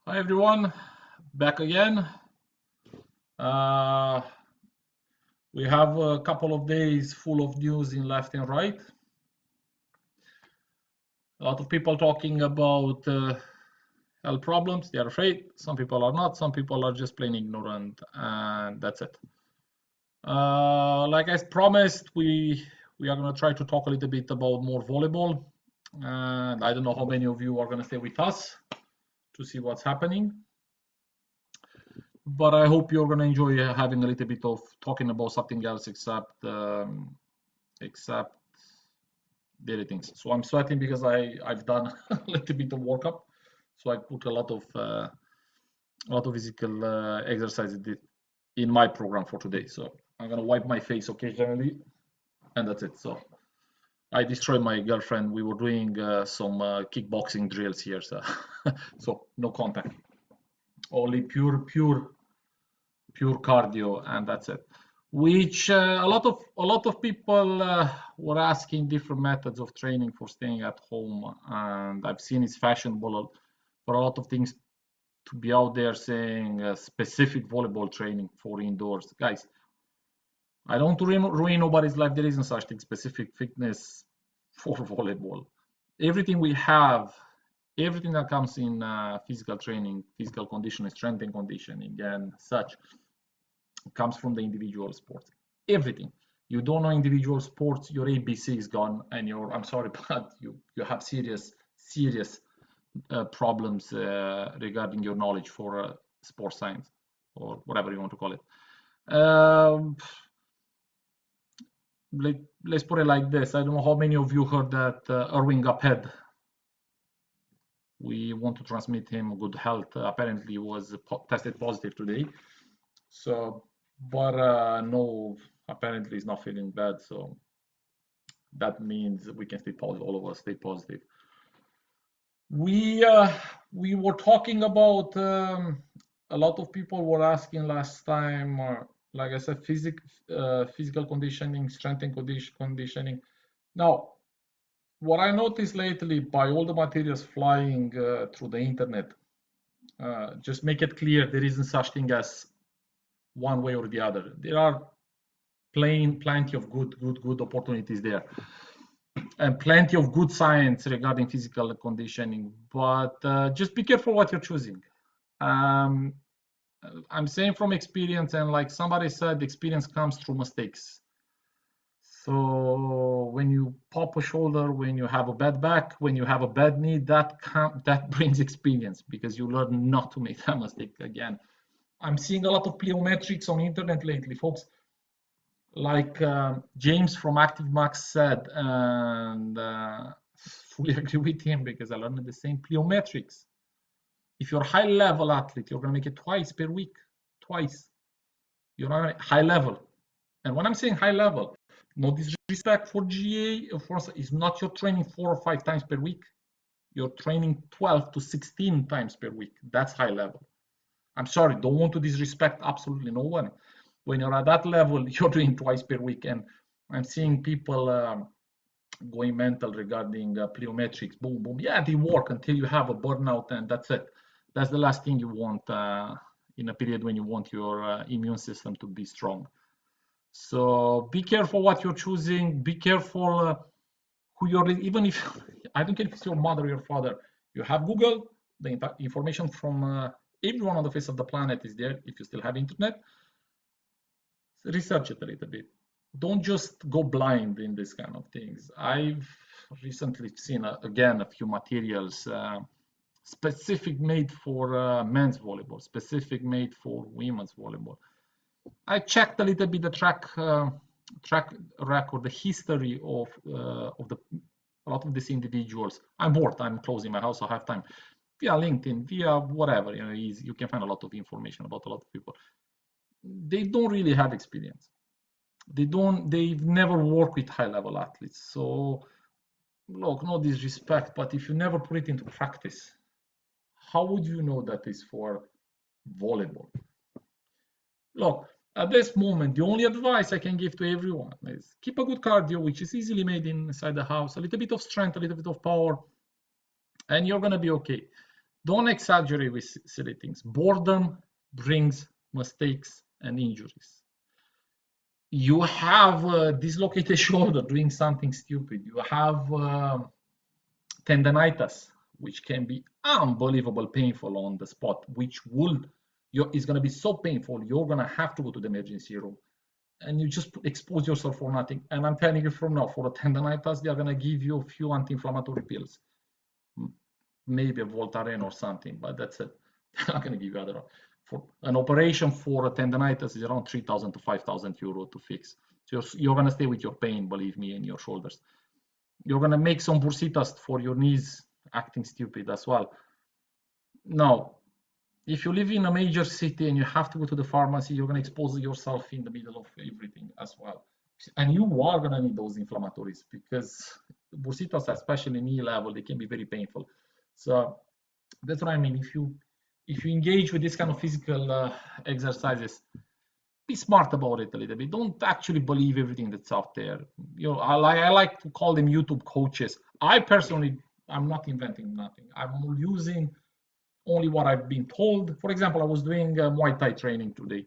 Hi everyone, back again. Uh, we have a couple of days full of news in left and right. A lot of people talking about health problems. They are afraid. Some people are not. Some people are just plain ignorant, and that's it. Like I promised, we are going to try to talk a little bit about more volleyball. And I don't know how many of you are going to stay with us to see what's happening. But I hope you're going to enjoy having a little bit of talking about something else except daily things. So I'm sweating because I've done a little bit of workup. So I put a lot of physical exercises in my program for today. So I'm gonna wipe my face occasionally, and that's it. So I destroyed my girlfriend. We were doing some kickboxing drills here, so so no contact, only pure cardio, and that's it. Which a lot of people were asking different methods of training for staying at home, and I've seen it's fashionable for a lot of things to be out there saying specific volleyball training for indoors. Guys, I don't ruin nobody's life. There isn't such thing specific fitness for volleyball. Everything we have, everything that comes in physical training, physical conditioning, strength and conditioning, and such comes from the individual sports. Everything. You don't know individual sports, your ABC is gone, and I'm sorry, but you have serious problems regarding your knowledge for sports science or whatever you want to call it. Let's put it like this. I don't know how many of you heard that Erwin Gaped. We want to transmit him good health. Apparently, he was tested positive today. So, but no, apparently he's not feeling bad. So that means we can stay positive. All of us stay positive. We were talking about a lot of people were asking last time, like I said, physical conditioning, strength and conditioning. Now, what I noticed lately by all the materials flying through the internet, just make it clear there isn't such thing as one way or the other. There are plenty of good opportunities there, and plenty of good science regarding physical conditioning. But just be careful what you're choosing. Um, I'm saying from experience, and like somebody said, experience comes through mistakes. So when you pop a shoulder, when you have a bad back, when you have a bad knee, that brings experience because you learn not to make that mistake again. I'm seeing a lot of plyometrics on internet lately, folks. Like James from Active Max said, and fully agree with him because I learned the same plyometrics. If you're a high level athlete, you're going to make it twice per week, twice. You're not high level. And when I'm saying high level, no disrespect for GA, of course, is not your training 4 or 5 times per week. You're training 12 to 16 times per week. That's high level. I'm sorry, don't want to disrespect absolutely no one. When you're at that level, you're doing twice per week. And I'm seeing people going mental regarding plyometrics. Boom, boom. Yeah, they work until you have a burnout, and that's it. That's the last thing you want in a period when you want your immune system to be strong. So be careful what you're choosing. Be careful who you're, even if, I don't care if it's your mother or your father, you have Google, the information from everyone on the face of the planet is there if you still have internet. Research it a little bit. Don't just go blind in this kind of things. I've recently seen, again, a few materials specific made for men's volleyball, specific made for women's volleyball. I checked a little bit the track record, the history of a lot of these individuals. I'm bored. I'm closing my house. I have time. Via LinkedIn, via whatever, you can find a lot of information about a lot of people. They don't really have experience. They've never worked with high-level athletes. So, look, no disrespect, but if you never put it into practice, how would you know that is for volleyball? Look, at this moment, the only advice I can give to everyone is keep a good cardio, which is easily made inside the house, a little bit of strength, a little bit of power, and you're going to be okay. Don't exaggerate with silly things. Boredom brings mistakes and injuries. You have a dislocated shoulder doing something stupid. You have tendonitis, which can be unbelievable painful on the spot, which is going to be so painful, you're going to have to go to the emergency room. And you just expose yourself for nothing. And I'm telling you from now, for a tendonitis, they're going to give you a few anti-inflammatory pills, maybe a Voltaren or something, but that's it. They're not going to give you other. For an operation for a tendonitis is around 3,000 to 5,000 euro to fix. So you're going to stay with your pain, believe me, in your shoulders. You're going to make some bursitas for your knees acting stupid as well. Now, if you live in a major city and you have to go to the pharmacy, you're going to expose yourself in the middle of everything as well. And you are going to need those inflammatories because bursitas, especially knee level, they can be very painful. So that's what I mean. If you engage with this kind of physical exercises, be smart about it a little bit. Don't actually believe everything that's out there. I like to call them YouTube coaches. I personally, I'm not inventing nothing. I'm using only what I've been told. For example, I was doing Muay Thai training today,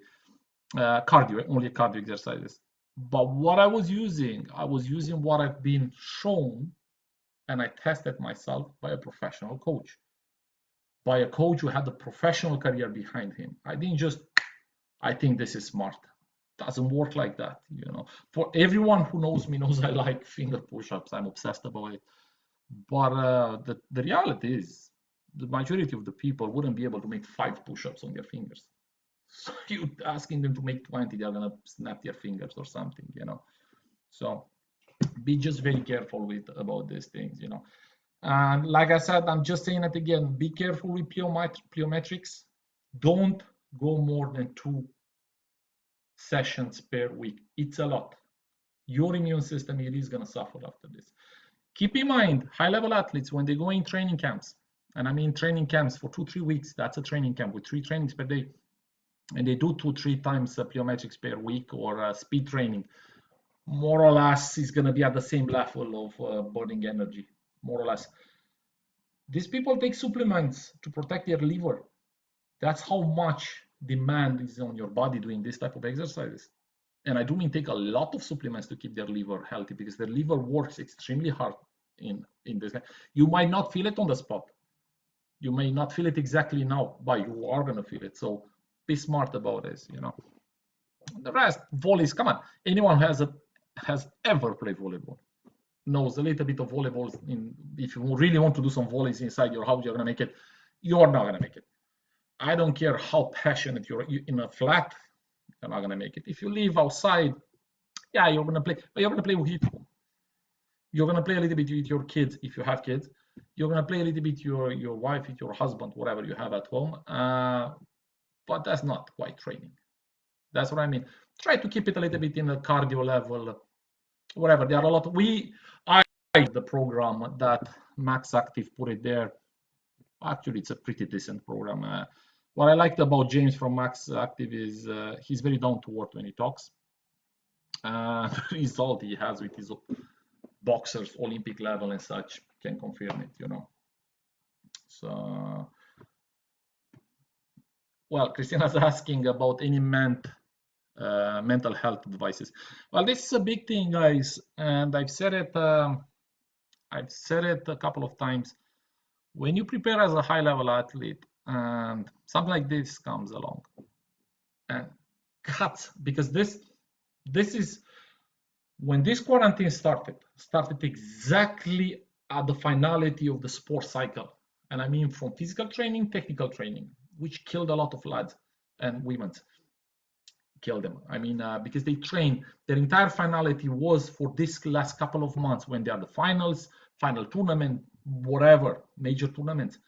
cardio, only cardio exercises. But what I was using what I've been shown, and I tested myself by a professional coach, by a coach who had a professional career behind him. I didn't just, I think this is smart. Doesn't work like that, For everyone who knows me knows I like finger push-ups. I'm obsessed about it. But the reality is, the majority of the people wouldn't be able to make 5 push-ups on their fingers. So you asking them to make 20, they're gonna snap their fingers or something, So be just very careful about these things, And like I said, I'm just saying it again, be careful with plyometrics. Don't go more than 2 sessions per week. It's a lot. Your immune system is going to suffer after this. Keep in mind, high-level athletes, when they go in training camps, and I mean training camps for 2-3 weeks, that's a training camp with 3 trainings per day, and they do 2-3 times plyometrics per week or speed training, more or less is going to be at the same level of burning energy, more or less. These people take supplements to protect their liver. That's how much demand is on your body doing this type of exercises. And I do mean take a lot of supplements to keep their liver healthy, because their liver works extremely hard in this. You might not feel it on the spot. You may not feel it exactly now, but you are going to feel it. So be smart about this, The rest, volleys, come on. Anyone who has ever played volleyball knows a little bit of volleyball. If you really want to do some volleys inside your house, you're going to make it. You're not going to make it. I don't care how passionate you're in a flat, you're not going to make it. If you live outside, yeah, you're going to play, but you're going to play with people. You're going to play a little bit with your kids if you have kids. You're going to play a little bit with your wife, with your husband, whatever you have at home. But that's not quite training. That's what I mean. Try to keep it a little bit in the cardio level, whatever. There are a lot. I like the program that Max Active put it there. Actually, it's a pretty decent program. What I liked about James from Max Active is he's very down to earth when he talks. The result he has with his boxers, Olympic level and such, can confirm it, So, well, Christina's asking about any mental health advices. Well, this is a big thing, guys, and I've said it a couple of times. When you prepare as a high-level athlete and something like this comes along, and cuts, because this is when this quarantine started exactly at the finality of the sports cycle, and I mean from physical training, technical training, which killed a lot of lads and women. Killed them. I mean, because they train, their entire finality was for this last couple of months when they are the finals, final tournament, whatever, major tournaments.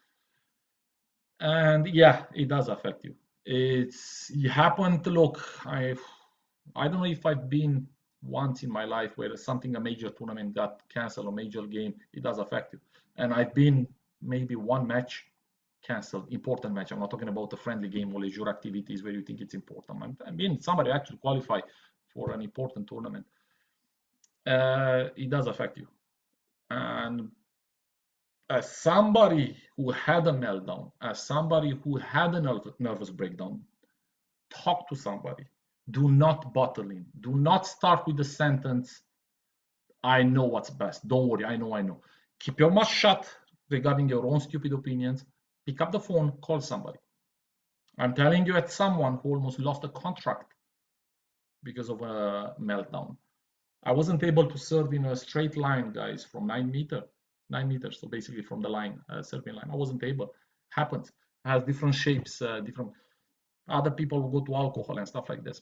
And yeah, it does affect you. It happened. Look, I don't know if I've been once in my life where a major tournament got canceled, a major game. It does affect you. And I've been maybe one match canceled, important match. I'm not talking about a friendly game or leisure activities where you think it's important. I mean, somebody actually qualify for an important tournament. It does affect you. And as somebody who had a meltdown, as somebody who had a nervous breakdown, talk to somebody. Do not bottle in. Do not start with the sentence, I know what's best. Don't worry, I know, I know. Keep your mouth shut regarding your own stupid opinions. Pick up the phone, call somebody. I'm telling you, as someone who almost lost a contract because of a meltdown. I wasn't able to serve in a straight line, guys, from 9 meters. So basically from the line, serving line. I wasn't able. Happens. Has different shapes, different. Other people will go to alcohol and stuff like this.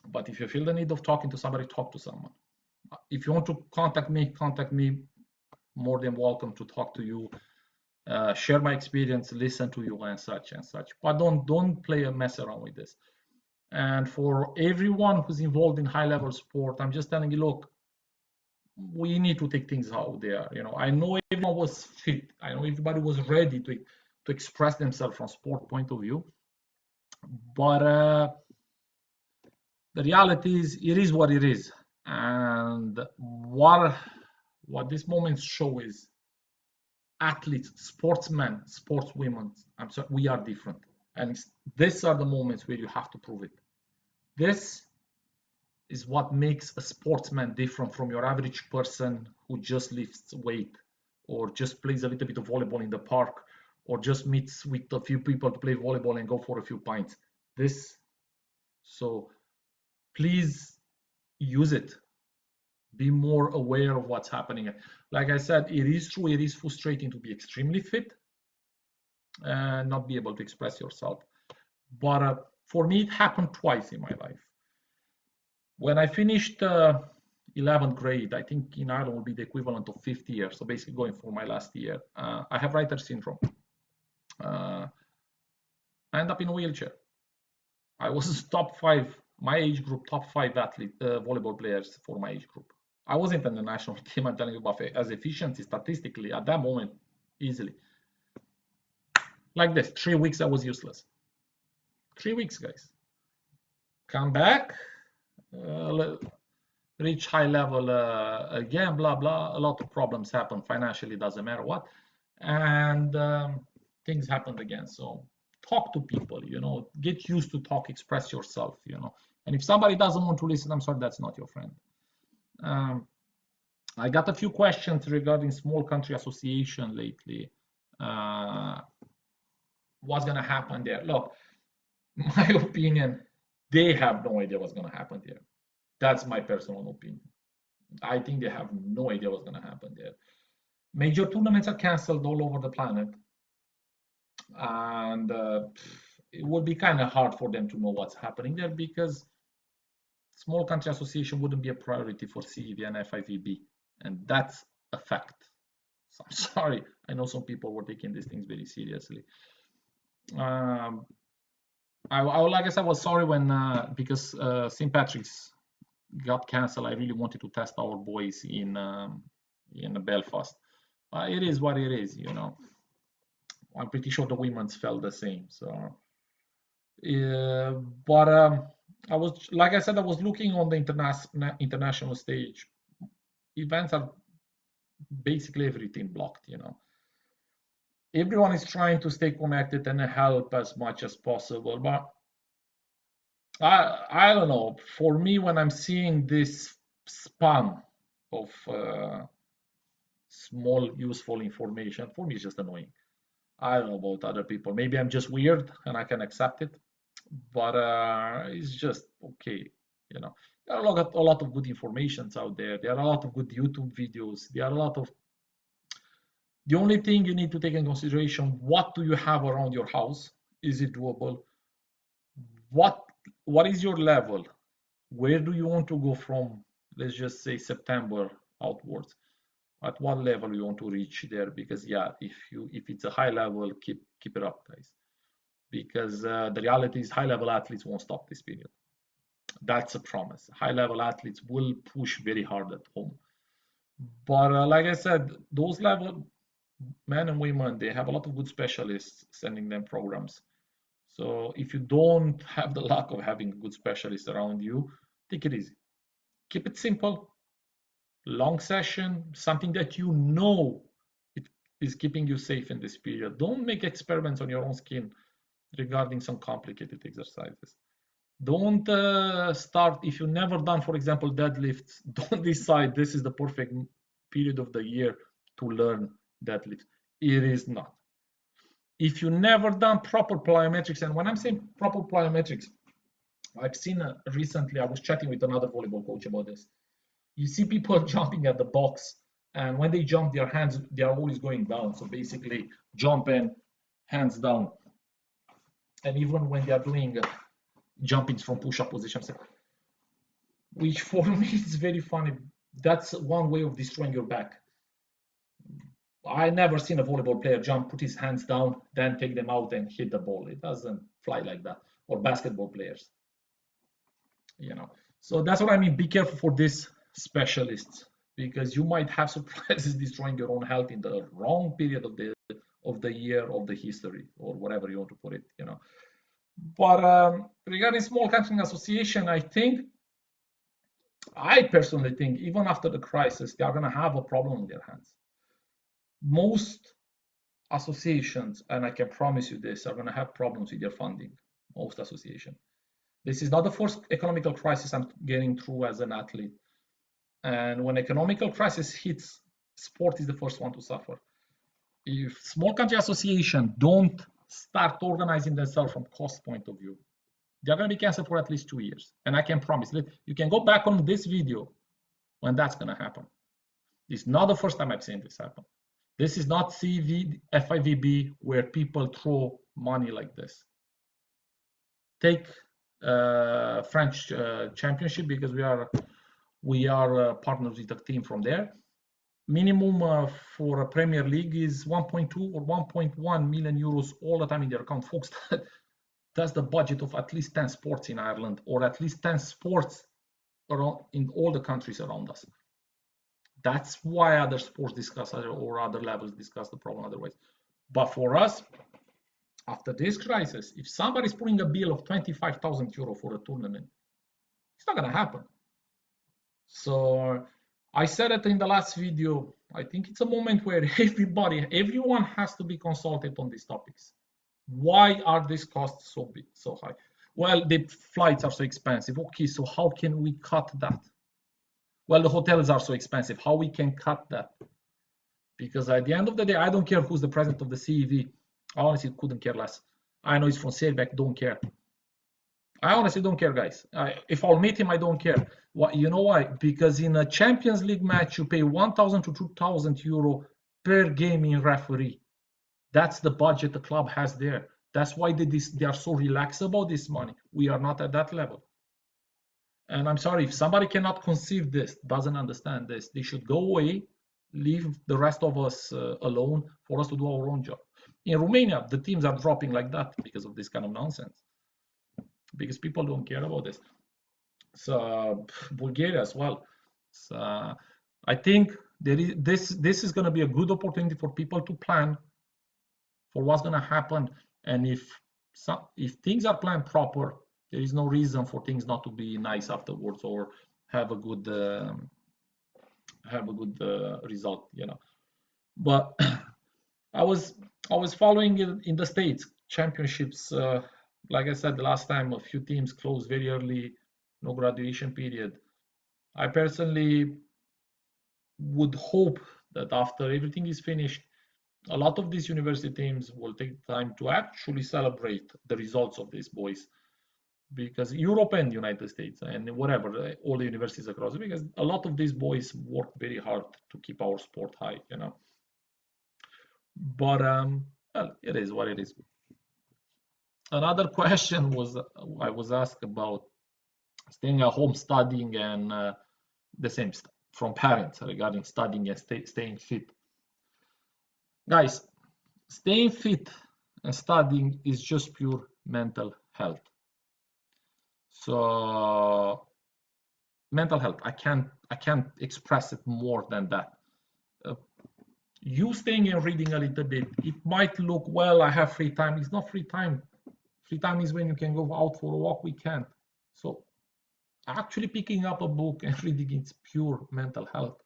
But if you feel the need of talking to somebody, talk to someone. If you want to contact me, more than welcome to talk to you, share my experience, listen to you and such. But don't play a mess around with this. And for everyone who's involved in high level sport, I'm just telling you, look, we need to take things out there. You know, I know everyone was fit. I know everybody was ready to express themselves from sport point of view. But the reality is, it is what it is. And what these moments show is athletes, sportsmen, sportswomen, I'm sorry, we are different. And these are the moments where you have to prove it. This is what makes a sportsman different from your average person who just lifts weight or just plays a little bit of volleyball in the park or just meets with a few people to play volleyball and go for a few pints. So please use it. Be more aware of what's happening. Like I said, it is true, it is frustrating to be extremely fit and not be able to express yourself. But for me, it happened twice in my life. When I finished 11th grade, I think in Ireland will be the equivalent of 5th year, so basically going for my last year, I have writer's syndrome. I end up in a wheelchair. I was top 5, my age group, top 5 athlete, volleyball players for my age group. I wasn't in the national team, I'm telling you, about as efficiency statistically at that moment, easily. Like this, 3 weeks I was useless. 3 weeks, guys. Come back, reach high level again, blah, blah. A lot of problems happen financially, doesn't matter what. And things happened again. So talk to people, you know, get used to talk, express yourself, you know. And if somebody doesn't want to listen, I'm sorry, that's not your friend. I got a few questions regarding small country association lately. What's going to happen there? Look, my opinion, they have no idea what's going to happen there. That's my personal opinion. I think they have no idea what's going to happen there. Major tournaments are canceled all over the planet. And it would be kind of hard for them to know what's happening there because small country association wouldn't be a priority for CEV and FIVB. And that's a fact. So I'm sorry. I know some people were taking these things very seriously. Like I said, I was sorry when because St. Patrick's got cancelled. I really wanted to test our boys in Belfast. It is what it is, you know. I'm pretty sure the women's felt the same. So, but I was, like I said, I was looking on the international stage. Events are basically everything blocked, you know. Everyone is trying to stay connected and help as much as possible, but I don't know. For me, when I'm seeing this spam of small useful information, for me it's just annoying. I don't know about other people. Maybe I'm just weird and I can accept it, but it's just okay. You know, there are a lot of good informations out there. There are a lot of good YouTube videos. There are a lot of. The only thing you need to take in consideration: what do you have around your house? Is it doable? What is your level? Where do you want to go from? Let's just say September outwards. At what level you want to reach there? Because yeah, if it's a high level, keep it up, guys. Because the reality is high level athletes won't stop this period. That's a promise. High level athletes will push very hard at home. But like I said, those level men and women, they have a lot of good specialists sending them programs. So if you don't have the luck of having good specialists around you, take it easy. Keep it simple. Long session, something that you know is keeping you safe in this period. Don't make experiments on your own skin regarding some complicated exercises. Don't start, if you've never done, for example, deadlifts, don't decide this is the perfect period of the year to learn deadlifts. It is not. If you never done proper plyometrics, and when I'm saying proper plyometrics, I've seen recently, I was chatting with another volleyball coach about this. You see people jumping at the box, and when they jump, their hands, they are always going down. So basically, jumping, hands down. And even when they are doing jumpings from push-up positions, which for me is very funny. That's one way of destroying your back. I never seen a volleyball player jump, put his hands down, then take them out and hit the ball. It doesn't fly like that. Or basketball players, you know. So that's what I mean. Be careful for these specialists, because you might have surprises destroying your own health in the wrong period of the year, of the history, or whatever you want to put it, you know. But regarding small country association, I personally think even after the crisis, they are going to have a problem on their hands. Most associations, and I can promise you this, are going to have problems with their funding. Most associations. This is not the first economical crisis I'm getting through as an athlete. And when economical crisis hits, sport is the first one to suffer. If small country association don't start organizing themselves from cost point of view, they're going to be canceled for at least 2 years. And I can promise, you can go back on this video when that's going to happen. It's not the first time I've seen this happen. This is not FIVB where people throw money like this. Take French championship, because we are partners with a team from there. Minimum for a Premier League is 1.2 or 1.1 million euros all the time in their account, folks. That's the budget of at least 10 sports in Ireland, or at least 10 sports around in all the countries around us. That's why other sports discuss, or other levels discuss the problem otherwise. But for us, after this crisis, if somebody's putting a bill of 25,000 euro for a tournament, it's not going to happen. So I said it in the last video, I think it's a moment where everyone has to be consulted on these topics. Why are these costs so high? Well, the flights are so expensive. Okay, so how can we cut that? Well, the hotels are so expensive. How we can cut that? Because at the end of the day, I don't care who's the president of the CEV. I honestly couldn't care less. I know he's from Serbia, don't care. I honestly don't care, guys. If I'll meet him, I don't care. You know why? Because in a Champions League match, you pay 1,000 to 2,000 euro per game in referee. That's the budget the club has there. That's why they are so relaxed about this money. We are not at that level. And I'm sorry, if somebody cannot conceive this, doesn't understand this, they should go away, leave the rest of us alone for us to do our own job. In Romania, the teams are dropping like that because of this kind of nonsense. Because people don't care about this. So Bulgaria as well. So I think this is going to be a good opportunity for people to plan for what's going to happen. And if things are planned proper, there is no reason for things not to be nice afterwards or have a good result, you know. But I was following in the States championships. Like I said the last time, a few teams closed very early, no graduation period. I personally would hope that after everything is finished, a lot of these university teams will take time to actually celebrate the results of these boys. Because Europe and United States and whatever, all the universities across, because a lot of these boys work very hard to keep our sport high, you know. But well, it is what it is. Another question I was asked about staying at home studying, and the same from parents regarding studying and staying fit. Guys, staying fit and studying is just pure mental health. So mental health, I can't express it more than that. You staying and reading a little bit, it might look, well, I have free time. It's not free time. Free time is when you can go out for a walk. We can't. So actually picking up a book and reading, it's pure mental health.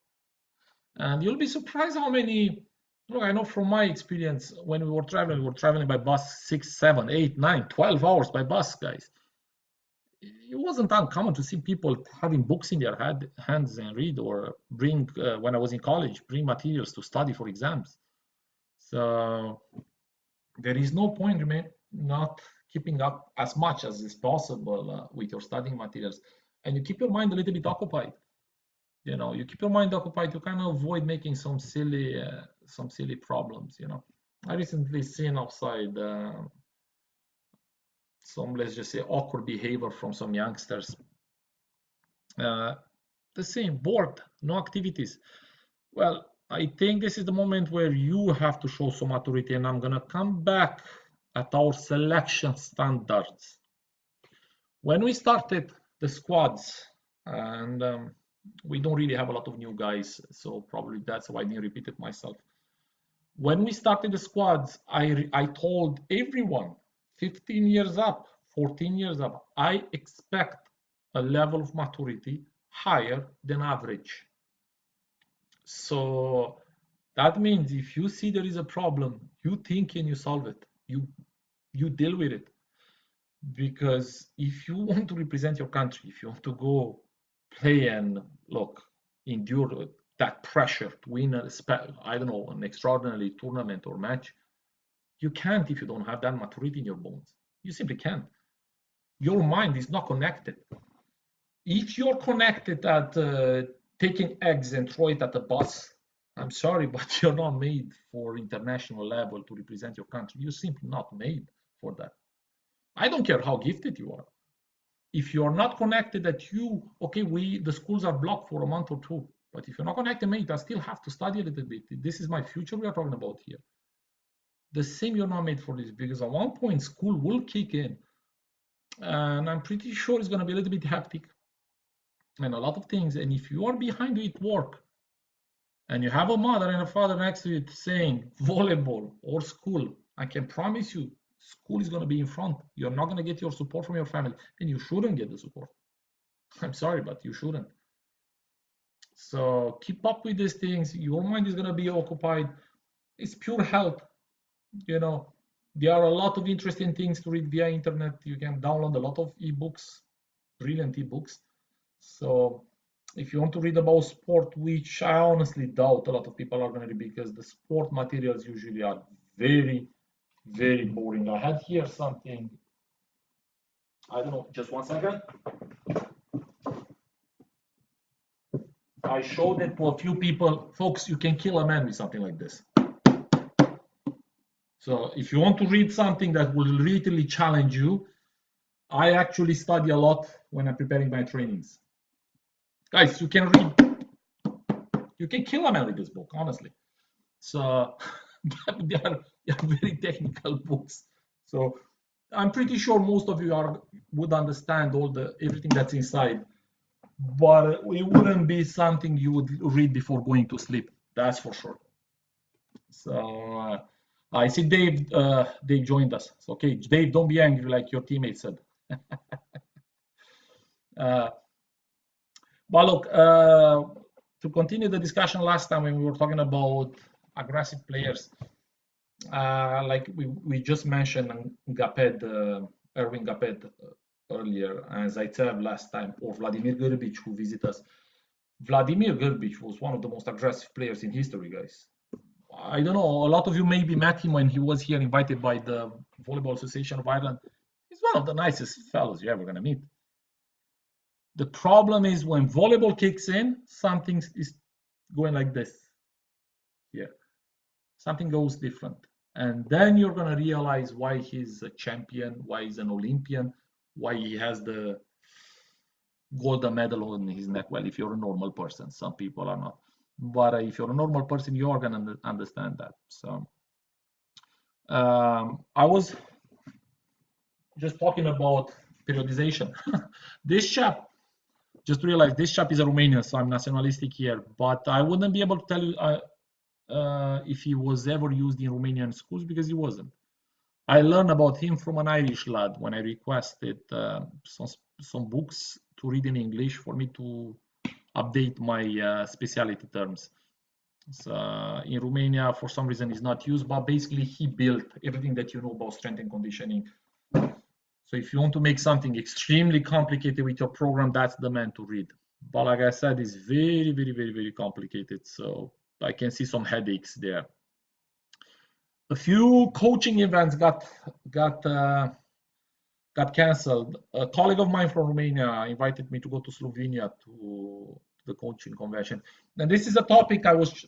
And you'll be surprised how many Look, I know from my experience when we were traveling by bus 6, 7, 8, 9, 12 hours by bus, guys. It wasn't uncommon to see people having books in their hands and read or bring, when I was in college, bring materials to study for exams. So there is no point remain not keeping up as much as is possible with your studying materials, and you keep your mind a little bit occupied. You keep your mind occupied, you kind of avoid making some silly problems. I recently seen outside some, let's just say, awkward behavior from some youngsters. uh, the same, bored, no activities. Well, I think this is the moment where you have to show some maturity, and I'm gonna come back at our selection standards. When we started the squads, and we don't really have a lot of new guys, so probably that's why I didn't repeat it myself. When we started the squads, I told everyone, 15 years up, 14 years up, I expect a level of maturity higher than average. So that means if you see there is a problem, you think and you solve it. You deal with it. Because if you want to represent your country, if you want to go play and look, endure that pressure to win I don't know, an extraordinary tournament or match, you can't if you don't have that maturity in your bones. You simply can't. Your mind is not connected. If you're connected at taking eggs and throw it at the bus, I'm sorry, but you're not made for international level to represent your country. You're simply not made for that. I don't care how gifted you are. If you're not connected, the schools are blocked for a month or two. But if you're not connected, mate, I still have to study a little bit. This is my future we are talking about here. The same, you're not made for this, because at one point school will kick in, and I'm pretty sure it's going to be a little bit hectic and a lot of things. And if you are behind with work and you have a mother and a father next to you saying volleyball or school, I can promise you school is going to be in front. You're not going to get your support from your family, and you shouldn't get the support. I'm sorry, but you shouldn't. So keep up with these things. Your mind is going to be occupied. It's pure health. There are a lot of interesting things to read via internet. You can download a lot of ebooks, brilliant ebooks. So if you want to read about sport, which I honestly doubt a lot of people are going to read, because the sport materials usually are very, very boring. I had here something, I don't know, just 1 second. I showed it to a few people. Folks, you can kill a man with something like this. So if you want to read something that will really challenge you, I actually study a lot when I'm preparing my trainings. Guys, you can kill a man with this book, honestly. So they are very technical books. So I'm pretty sure most of you would understand everything that's inside, but it wouldn't be something you would read before going to sleep. That's for sure. So I see Dave. Dave joined us. So, okay, Dave, don't be angry like your teammate said. But look, to continue the discussion last time when we were talking about aggressive players, like we just mentioned Ervin Gaped earlier, and Zaitsev last time, or Vladimir Gerbic, who visit us. Vladimir Gerbic was one of the most aggressive players in history, guys. I don't know, a lot of you maybe met him when he was here, invited by the Volleyball Association of Ireland. He's one of the nicest fellows you're ever going to meet. The problem is when volleyball kicks in, something is going like this here. Something goes different. And then you're going to realize why he's a champion, why he's an Olympian, why he has the gold medal on his neck. Well, if you're a normal person, some people are not. But if you're a normal person, you're going to understand that. So I was just talking about periodization. This chap, just realized this chap is a Romanian, so I'm nationalistic here, but I wouldn't be able to tell you if he was ever used in Romanian schools, because he wasn't. I learned about him from an Irish lad when I requested some books to read in English for me to update my specialty terms. In Romania, for some reason, is not used, but basically he built everything that you know about strength and conditioning. So if you want to make something extremely complicated with your program, that's the man to read. But like I said, it's very, very, very, very complicated. So I can see some headaches there. A few coaching events got cancelled. A colleague of mine from Romania invited me to go to Slovenia to the coaching convention. And this is a topic I was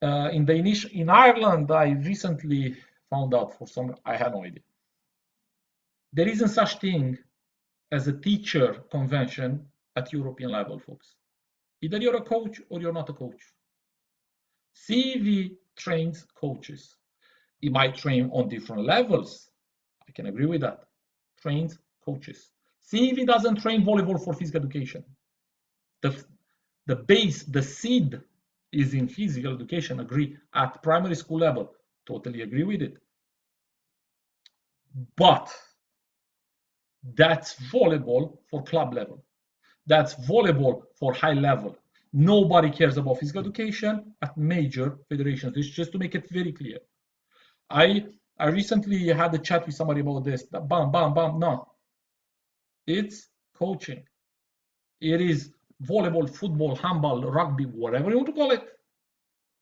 in Ireland. I recently found out I had no idea. There isn't such thing as a teacher convention at European level, folks. Either you're a coach or you're not a coach. CEV trains coaches. It might train on different levels. I can agree with that. Trains coaches. CEV doesn't train volleyball for physical education. The base, the seed is in physical education, agree. At primary school level, totally agree with it. But that's volleyball for club level. That's volleyball for high level. Nobody cares about physical education at major federations. It's just to make it very clear. I recently had a chat with somebody about this. Bam, bam, bam. No. It's coaching. It is volleyball, football, handball, rugby, whatever you want to call it.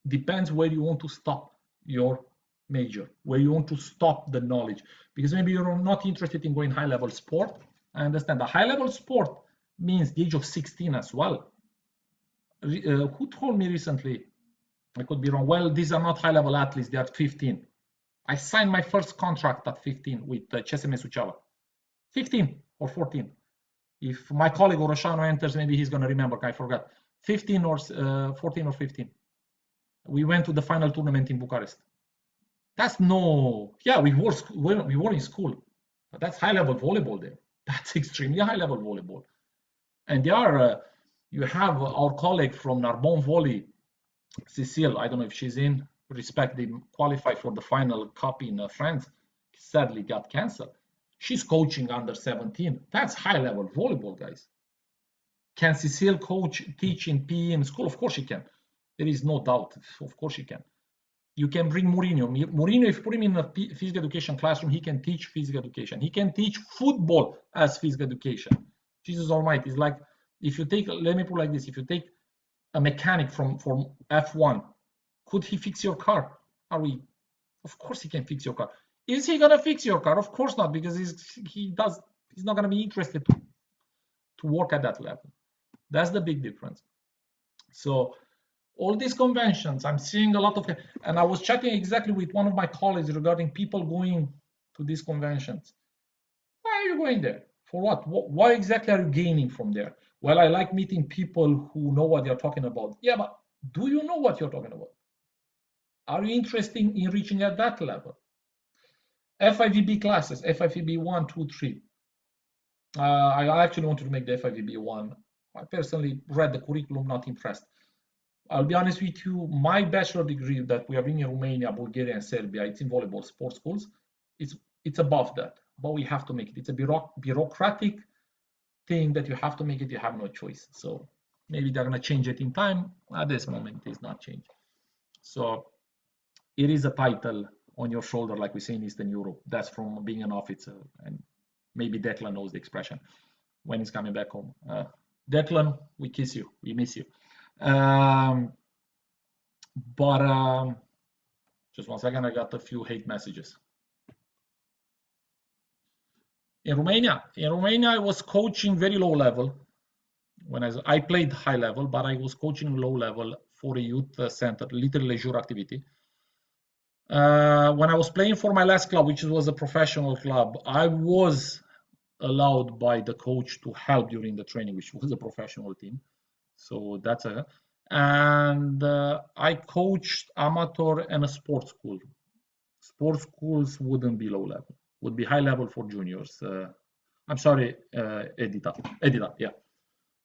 Depends where you want to stop your major, where you want to stop the knowledge. Because maybe you're not interested in going high-level sport. I understand. The high-level sport means the age of 16 as well. Who told me recently? I could be wrong. Well, these are not high-level athletes. They are 15. I signed my first contract at 15 with CSM Suceava. 15 or 14. If my colleague Oroșanu enters, maybe he's going to remember. I forgot. 15 or 14 or 15. We went to the final tournament in Bucharest. That's we were in school, but that's high-level volleyball there. That's extremely high-level volleyball. And you have our colleague from Narbonne Volley, Cécile, I don't know if she's in, respect, they qualified for the final cup in France, sadly got canceled. She's coaching under 17. That's high-level volleyball, guys. Can Cécile teach in PE in school? Of course she can. There is no doubt. Of course she can. You can bring Mourinho. Mourinho, if you put him in a physical education classroom, he can teach physical education. He can teach football as physical education. Jesus Almighty. It's like, if you take, let me put it like this, if you take a mechanic from F1, could he fix your car? Of course he can fix your car. Is he gonna fix your car? Of course not, because he's not gonna be interested to work at that level. That's the big difference. So all these conventions, I'm seeing a lot of, and I was chatting exactly with one of my colleagues regarding people going to these conventions. Why are you going there? For what? What exactly are you gaining from there? Well, I like meeting people who know what they're talking about. Yeah, but do you know what you're talking about? Are you interested in reaching at that level? FIVB classes, FIVB 1, 2, 3. I actually wanted to make the FIVB 1. I personally read the curriculum, not impressed. I'll be honest with you, my bachelor degree that we are in Romania, Bulgaria, and Serbia, it's in volleyball sports schools. It's above that, but we have to make it. It's a bureaucratic thing that you have to make it. You have no choice. So maybe they're going to change it in time. At this moment, it's not changed. So it is a title on your shoulder, like we say in Eastern Europe. That's from being an officer. And maybe Declan knows the expression when he's coming back home. Declan, we kiss you. We miss you. Just 1 second, I got a few hate messages. In Romania, I was coaching very low level. When I played high level, but I was coaching low level for a youth center, little leisure activity. When I was playing for my last club, which was a professional club, I was allowed by the coach to help during the training, which was a professional team. So that's and I coached amateur and a sports school. Sports schools wouldn't be low level, would be high level for juniors. I'm sorry, Edita, yeah.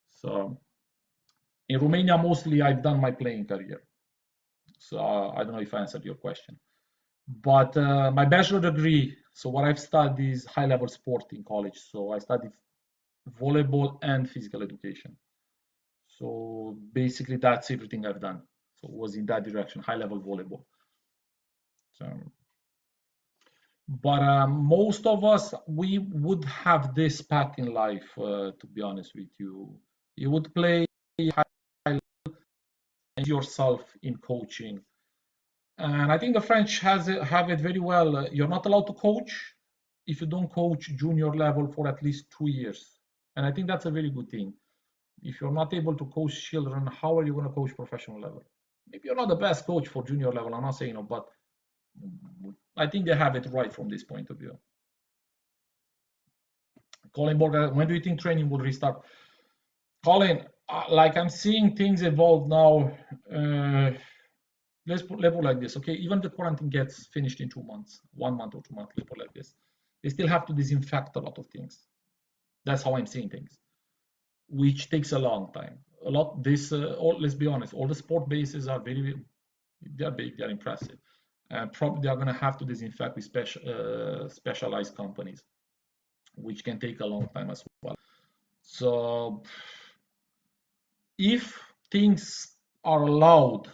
So in Romania, mostly I've done my playing career. So I don't know if I answered your question. But my bachelor degree, so what I've studied is high level sport in college. So I studied volleyball and physical education. So basically, that's everything I've done. So it was in that direction, high level volleyball. So, but most of us, we would have this path in life. To be honest with you, you would play high yourself in coaching, and I think the French have it very well. You're not allowed to coach if you don't coach junior level for at least 2 years, and I think that's a very good thing. If you're not able to coach children, how are you going to coach professional level? Maybe you're not the best coach for junior level. I'm not saying no, but I think they have it right from this point of view. Colin Borger, when do you think training will restart? Colin, like I'm seeing things evolve now. Let's put it like this, okay? Even the quarantine gets finished in 2 months, 1 month or 2 months, let's put it like this. They still have to disinfect a lot of things. That's how I'm seeing things, which takes a long time. A lot. Let's be honest, all the sport bases are they're big, they're impressive, and probably they're going to have to disinfect with specialized companies, which can take a long time as well. So if things are allowed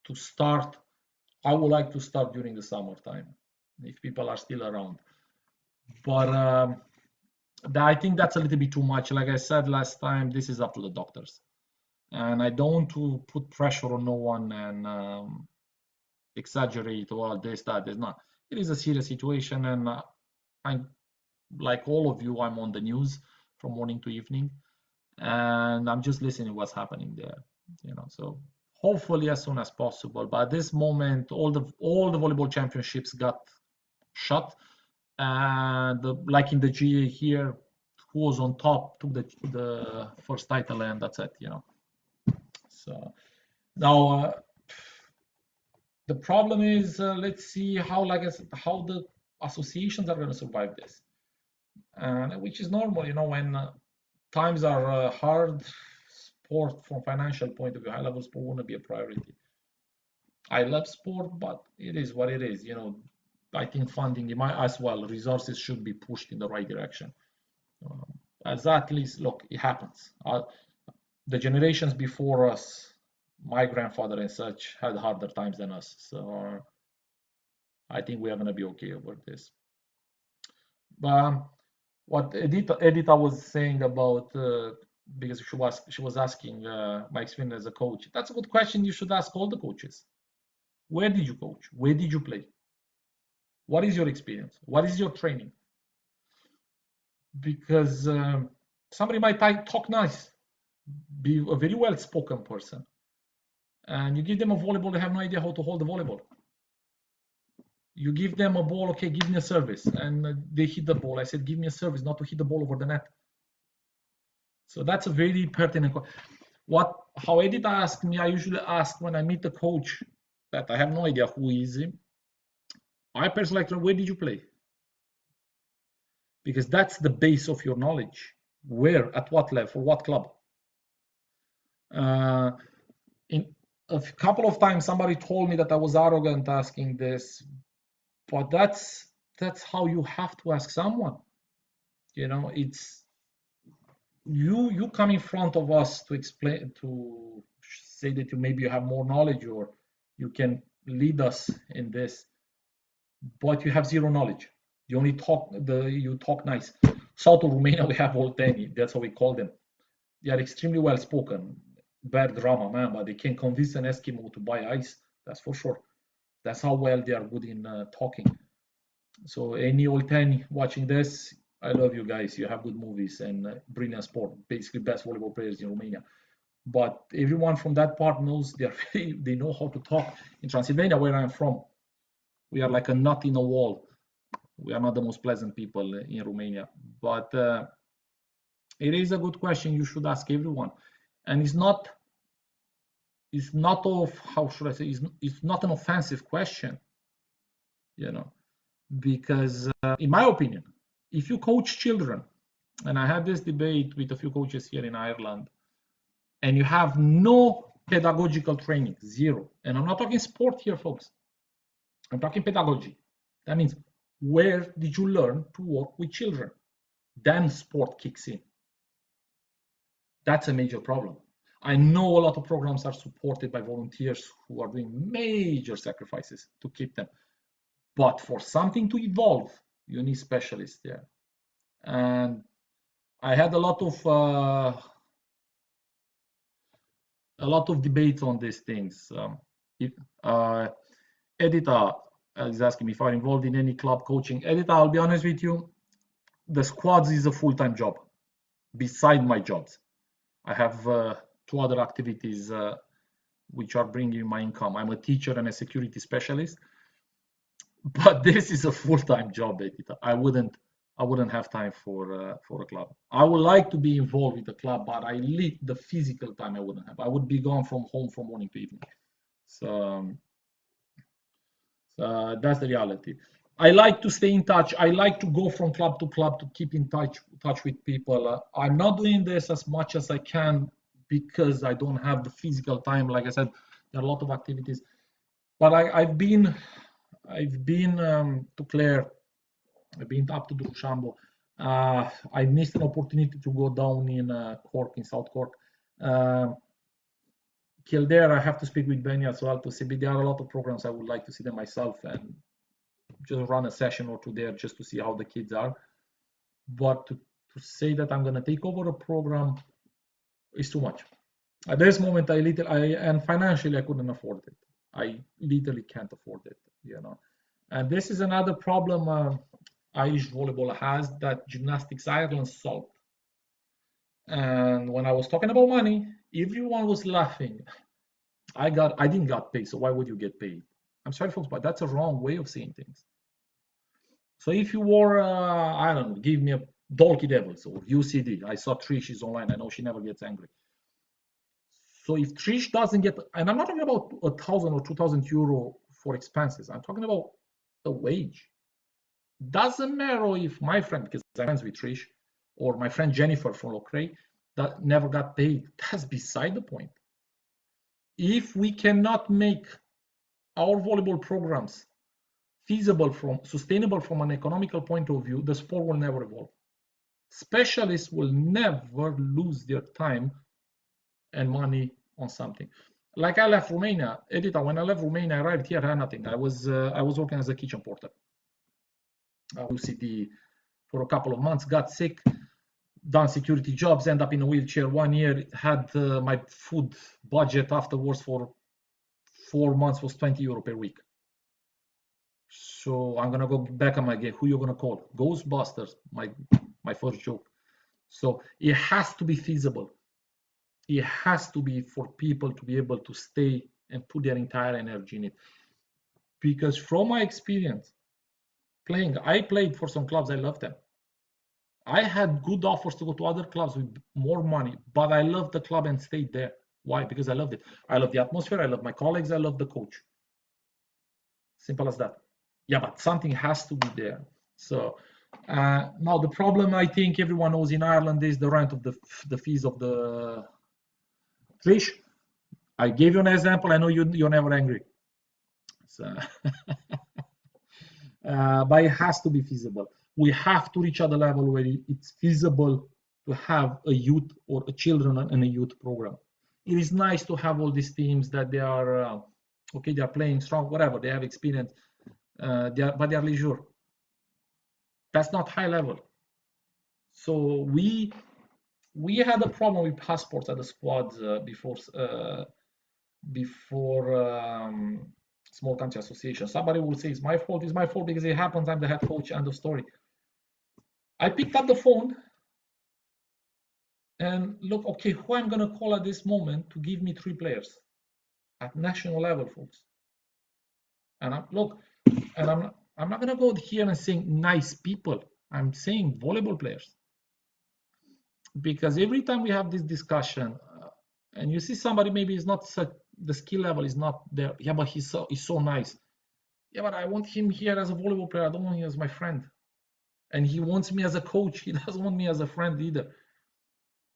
to start, I would like to start during the summertime if people are still around. But I think that's a little bit too much. Like I said last time, this is up to the doctors, and I don't want to put pressure on no one and exaggerate or this, that. There's not. It is a serious situation, and I'm like all of you. I'm on the news from morning to evening, and I'm just listening to what's happening there. So hopefully as soon as possible. But at this moment, all the volleyball championships got shut, and like in the GA here, who was on top took the first title, and that's it. So now the problem is, let's see how the associations are going to survive this, and which is normal, when times are hard. Sport from financial point of view, high level sport won't be a priority. I love sport, but it is what it is. I think funding as well, resources should be pushed in the right direction. As athletes, look, it happens. The generations before us, my grandfather and such, had harder times than us. So I think we are going to be okay over this. But what Edita was saying about, because she was asking my experience as a coach. That's a good question. You should ask all the coaches. Where did you coach? Where did you play? What is your experience? What is your training? Because somebody might talk nice, be a very well-spoken person, and you give them a volleyball, they have no idea how to hold the volleyball. You give them a ball, okay, give me a service, and they hit the ball. I said, give me a service, not to hit the ball over the net. So that's a very pertinent question. How Edita asked me, I usually ask when I meet the coach that I have no idea who is him. I personally like to know, where did you play? Because that's the base of your knowledge. Where, at what level, for what club? In a couple of times, somebody told me that I was arrogant asking this, but that's how you have to ask someone. It's you come in front of us to explain, to say that maybe you have more knowledge or you can lead us in this, but you have zero knowledge. You only you talk nice. South of Romania, we have Olteni. That's how we call them. They are extremely well spoken. Bad grammar, man, but they can convince an Eskimo to buy ice. That's for sure. That's how well they are good in talking. So any Olteni watching this, I love you guys. You have good movies and brilliant sport. Basically, best volleyball players in Romania. But everyone from that part knows they know how to talk. In Transylvania, where I'm from, we are like a nut in a wall. We are not the most pleasant people in Romania. But it is a good question you should ask everyone. And it's not how should I say, it's not an offensive question, because in my opinion, if you coach children, and I had this debate with a few coaches here in Ireland, and you have no pedagogical training, zero, and I'm not talking sport here, folks, I'm talking pedagogy. That means, where did you learn to work with children? Then sport kicks in. That's a major problem. I know a lot of programs are supported by volunteers who are doing major sacrifices to keep them. But for something to evolve, you need specialists there. And I had a lot of debate on these things. Edita is asking me if I'm involved in any club coaching. Edita, I'll be honest with you, the squads is a full-time job beside my jobs. I have 2 other activities which are bringing my income. I'm a teacher and a security specialist, but this is a full-time job, Edita. I wouldn't have time for a club. I would like to be involved with the club, but the physical time I wouldn't have. I would be gone from home from morning to evening. So that's the reality. I like to stay in touch. I like to go from club to club to keep in touch with people. I'm not doing this as much as I can because I don't have the physical time. Like I said, there are a lot of activities. But I've been to Clare. I've been up to Drumshanbo. I missed an opportunity to go down in Cork, in South Cork. Kildare, I have to speak with Benny as well to see. There are a lot of programs I would like to see them myself and just run a session or 2 there just to see how the kids are. But to say that I'm going to take over a program is too much. At this moment, and financially I couldn't afford it. I literally can't afford it, you know. And this is another problem Irish volleyball has that Gymnastics Ireland solved. And when I was talking about money, everyone was laughing. I didn't get paid, so why would you get paid? I'm sorry, folks, but that's a wrong way of seeing things. So if you were, I don't know, give me a Dalkey Devils or UCD. I saw Trish is online. I know she never gets angry. So if Trish doesn't get, and I'm not talking about 1,000 or 2,000 euro for expenses. I'm talking about a wage. Doesn't matter if my friend, because I'm friends with Trish, or my friend Jennifer from Loughrea, that never got paid. That's beside the point. If we cannot make our volleyball programs feasible, sustainable from an economical point of view, the sport will never evolve. Specialists will never lose their time and money on something. Like I left Romania, Edita, when I left Romania, I arrived here, I had nothing. I was working as a kitchen porter. UCD for a couple of months, got sick, done security jobs, end up in a wheelchair 1 year, had my food budget afterwards for 4 months was 20 euro per week. So I'm gonna go back on my game. Who you gonna call? Ghostbusters, my first joke. So it has to be feasible. It has to be for people to be able to stay and put their entire energy in it. Because from my experience playing, I played for some clubs, I loved them. I had good offers to go to other clubs with more money, but I loved the club and stayed there. Why? Because I loved it. I love the atmosphere, I love my colleagues, I love the coach. Simple as that. Yeah, but something has to be there. So now the problem I think everyone knows in Ireland is the rent of the fees of the Trish. I gave you an example. I know you're never angry. So but it has to be feasible. We have to reach at the level where it's feasible to have a youth or a children and a youth program. It is nice to have all these teams that they are okay, they are playing strong, whatever, they have experience, but they are leisure. That's not high level. So we had a problem with passports at the squads before small country association. Somebody will say it's my fault because it happens, I'm the head coach, end of story. I picked up the phone and look, okay, who I'm gonna call at this moment to give me 3 players at national level, folks. And I'm not gonna go here and saying nice people. I'm saying volleyball players. Because every time we have this discussion, and you see somebody maybe is not such, the skill level is not there. Yeah, but he's so nice. Yeah, but I want him here as a volleyball player. I don't want him as my friend. And he wants me as a coach. He doesn't want me as a friend either.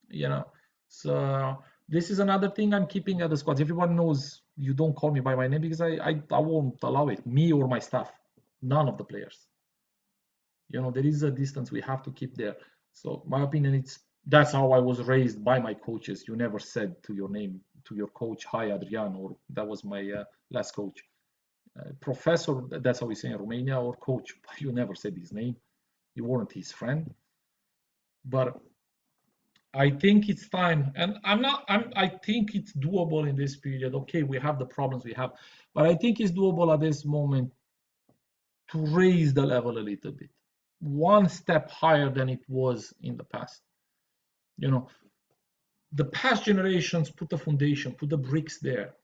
You know. So this is another thing I'm keeping at the squads. Everyone knows you don't call me by my name because I won't allow it. Me or my staff. None of the players. You know, there is a distance we have to keep there. So my opinion, it's That's how I was raised by my coaches. You never said to your name, to your coach, "Hi, Adrian," or that was my last coach. Professor, that's how we say in Romania, or coach. You never said his name. You weren't his friend. But I think it's time, and I think it's doable in this period. Okay, we have the problems we have, but I think it's doable at this moment to raise the level a little bit, one step higher than it was in the past. You know, the past generations put the foundation, put the bricks there,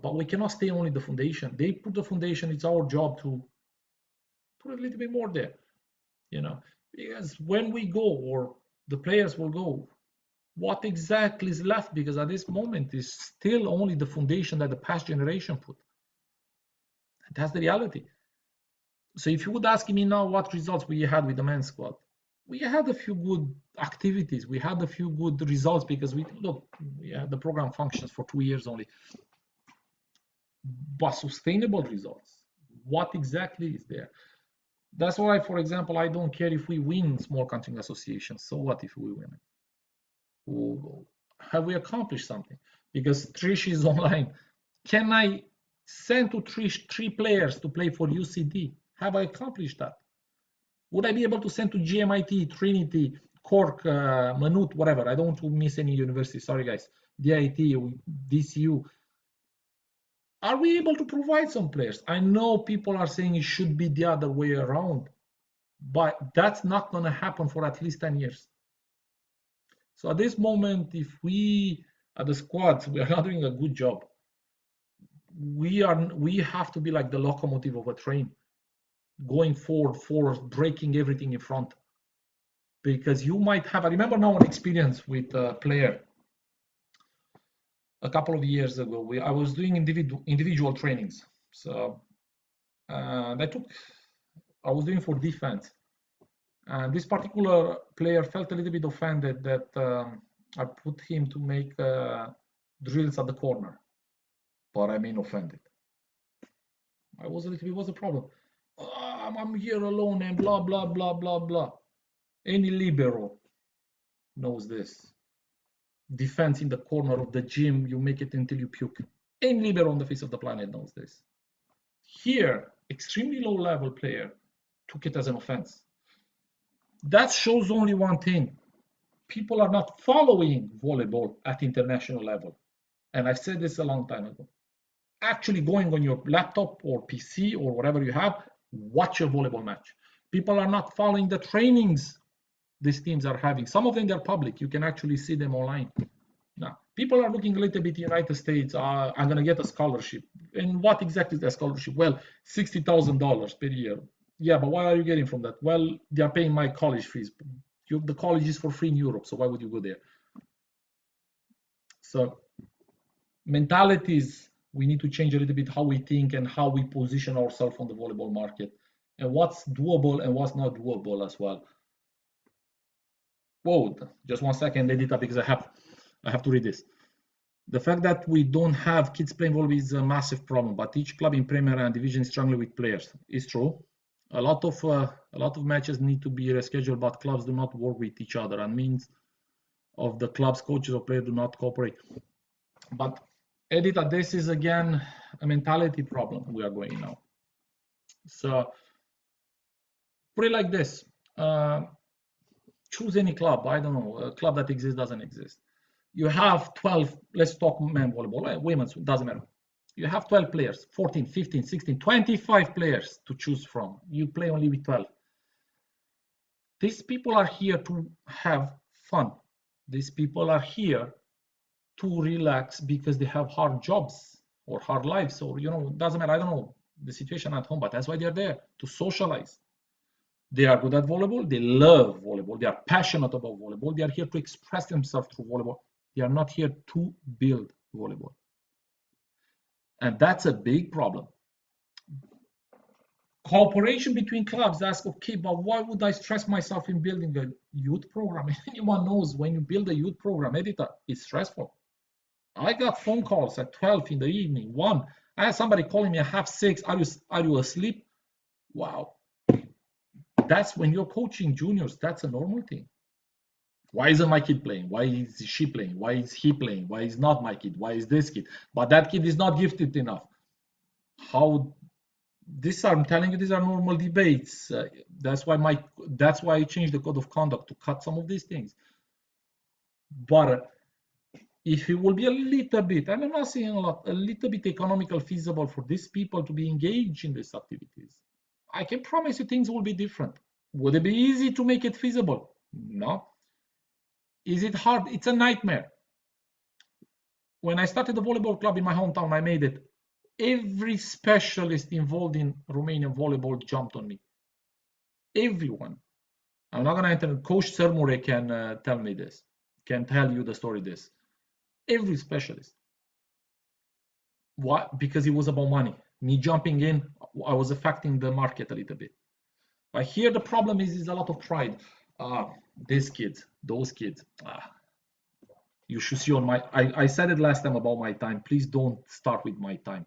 but we cannot stay only the foundation. They put the foundation. It's our job to put a little bit more there, because when we go, or the players will go, what exactly is left? Because at this moment is still only the foundation that the past generation put. And that's the reality. So if you would ask me now what results we had with the men's squad, we had a few good activities. We had a few good results because we had the program functions for 2 years only, but sustainable results. What exactly is there? That's why, for example, I don't care if we win small country associations. So what if we win it? Have we accomplished something? Because Trish is online. Can I send to Trish 3 players to play for UCD? Have I accomplished that? Would I be able to send to GMIT, Trinity, Cork, Maynooth, whatever? I don't want to miss any university. Sorry, guys. DIT, DCU. Are we able to provide some players? I know people are saying it should be the other way around, but that's not going to happen for at least 10 years. So at this moment, if we, at the squads, we are not doing a good job, we have to be like the locomotive of a train, going forward, breaking everything in front. Because you might have, I remember now an experience with a player a couple of years ago. I was doing individual trainings. So I was doing for defense. And this particular player felt a little bit offended that I put him to make drills at the corner. But I mean offended. I was a little bit, what's the problem? I'm here alone and blah, blah, blah, blah, blah. Any libero knows this. Defense in the corner of the gym, you make it until you puke. Any libero on the face of the planet knows this. Here, extremely low level player took it as an offense. That shows only one thing. People are not following volleyball at international level. And I've said this a long time ago. Actually going on your laptop or PC or whatever you have, watch your volleyball match. People are not following the trainings these teams are having. Some of them are public. You can actually see them online. Now, people are looking a little bit United States. I'm going to get a scholarship. And what exactly is that scholarship? Well, $60,000 per year. Yeah, but what are you getting from that? Well, they are paying my college fees. The college is for free in Europe, so why would you go there? So mentalities, we need to change a little bit how we think and how we position ourselves on the volleyball market, and what's doable and what's not doable as well. Whoa, just 1 second, Edita, because I have to read this. The fact that we don't have kids playing volleyball is a massive problem, but each club in Premier and Division is struggling with players. It's true. A lot of matches need to be rescheduled, but clubs do not work with each other, and means of the club's coaches or players do not cooperate. But Edita, this is again a mentality problem we are going now. So put it like this. Choose any club. I don't know, a club that exists, doesn't exist. You have 12, let's talk men volleyball, women's, doesn't matter. You have 12 players, 14, 15, 16, 25 players to choose from. You play only with 12. These people are here to have fun. These people are here to relax because they have hard jobs or hard lives, or it doesn't matter. I don't know the situation at home, but that's why they're there, to socialize. They are good at volleyball. They love volleyball. They are passionate about volleyball. They are here to express themselves through volleyball. They are not here to build volleyball. And that's a big problem. Cooperation between clubs ask, okay, but why would I stress myself in building a youth program? Anyone knows when you build a youth program, Edita, it's stressful. I got phone calls at 12 in the evening, 1. I had somebody calling me at 5:30. Are you asleep? Wow. That's when you're coaching juniors. That's a normal thing. Why isn't my kid playing? Why is she playing? Why is he playing? Why is not my kid? Why is this kid? But that kid is not gifted enough. How this I'm telling you, these are normal debates. That's why I changed the code of conduct to cut some of these things. But if it will be a little bit, and I'm not saying a lot, a little bit economical feasible for these people to be engaged in these activities, I can promise you things will be different. Would it be easy to make it feasible? No. Is it hard? It's a nightmare. When I started the volleyball club in my hometown, I made it. Every specialist involved in Romanian volleyball jumped on me. Everyone. I'm not going to enter. Coach Sărmure can tell me this, can tell you the story this. Every specialist. Why? Because it was about money. Me jumping in, I was affecting the market a little bit. But here the problem is a lot of pride. These kids, those kids. You should see on my. I said it last time about my time. Please don't start with my time.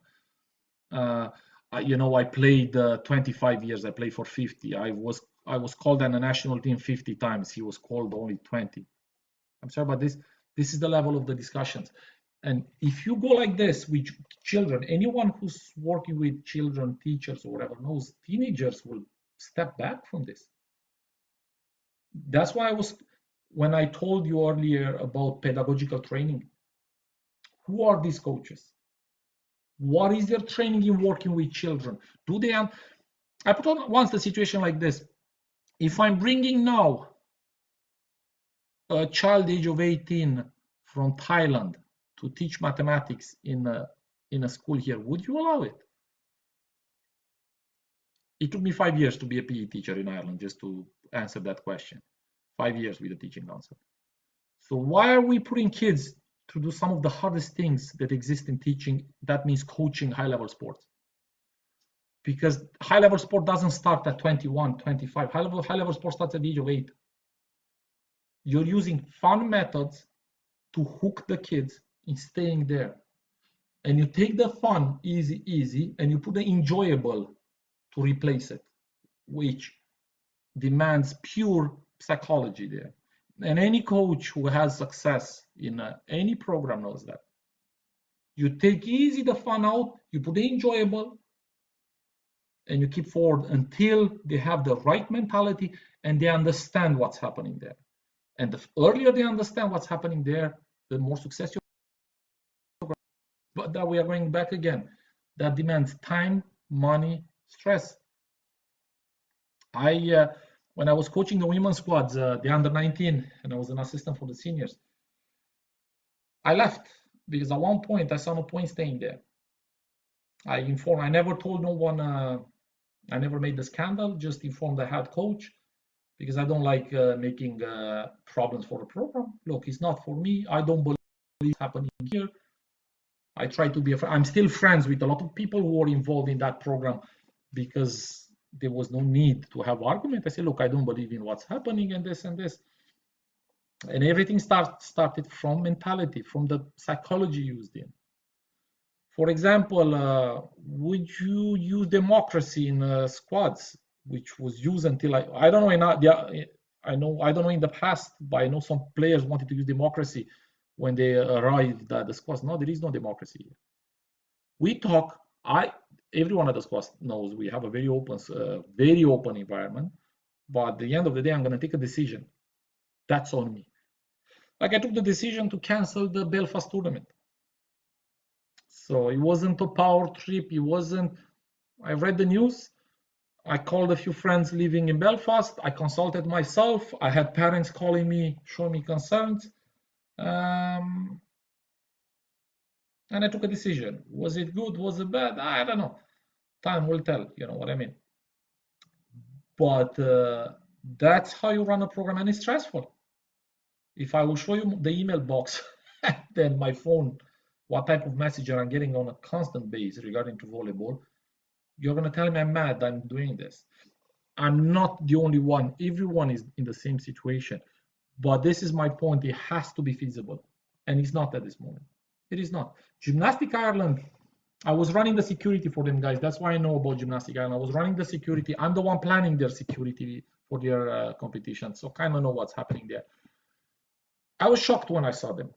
I played 25 years. I played for 50. I was called on the national team 50 times. He was called only 20. I'm sorry about this. This is the level of the discussions. And if you go like this with children, anyone who's working with children, teachers, or whatever knows, teenagers will step back from this. That's why when I told you earlier about pedagogical training, who are these coaches? What is their training in working with children? I put on once the situation like this. If I'm bringing now a child age of 18 from Thailand to teach mathematics in a school here, would you allow it? It took me 5 years to be a PE teacher in Ireland just to answer that question. 5 years with a teaching council. So why are we putting kids to do some of the hardest things that exist in teaching? That means coaching high-level sports. Because high-level sport doesn't start at 21, 25. High-level sport starts at the age of 8. You're using fun methods to hook the kids in staying there. And you take the fun, easy, and you put the enjoyable to replace it, which demands pure psychology there. And any coach who has success in any program knows that. You take easy the fun out, you put the enjoyable, and you keep forward until they have the right mentality and they understand what's happening there. And the earlier they understand what's happening there, the more success you have. But that we are going back again. That demands time, money, stress. When I was coaching the women's squads, the under 19, and I was an assistant for the seniors, I left because at one point I saw no point staying there. I never told no one, I never made the scandal, just informed the head coach because I don't like making problems for the program. Look, it's not for me. I don't believe it's happening here. I try to be I'm still friends with a lot of people who are involved in that program because there was no need to have argument. I say, look, I don't believe in what's happening and this and this. And everything started from mentality, from the psychology used in. For example, would you use democracy in squads, which was used until I don't know. I don't know in the past, but I know some players wanted to use democracy when they arrived at the squads. No, there is no democracy here. We talk. Everyone at the squad knows we have a very open environment. But at the end of the day, I'm going to take a decision. That's on me. Like I took the decision to cancel the Belfast tournament. So it wasn't a power trip. It wasn't. I read the news. I called a few friends living in Belfast. I consulted myself. I had parents calling me, showing me concerns. And I took a decision. Was it good? Was it bad? I don't know. Time will tell, you know what I mean? But that's how you run a program, and it's stressful. If I will show you the email box, then my phone, what type of message I'm getting on a constant basis regarding to volleyball, you're going to tell me I'm mad I'm doing this. I'm not the only one. Everyone is in the same situation. But this is my point. It has to be feasible. And it's not at this moment. It is not. Gymnastic Ireland, I was running the security for them, guys. That's why I know about Gymnastic Ireland. I was running the security. I'm the one planning their security for their competition. So kind of know what's happening there. I was shocked when I saw them.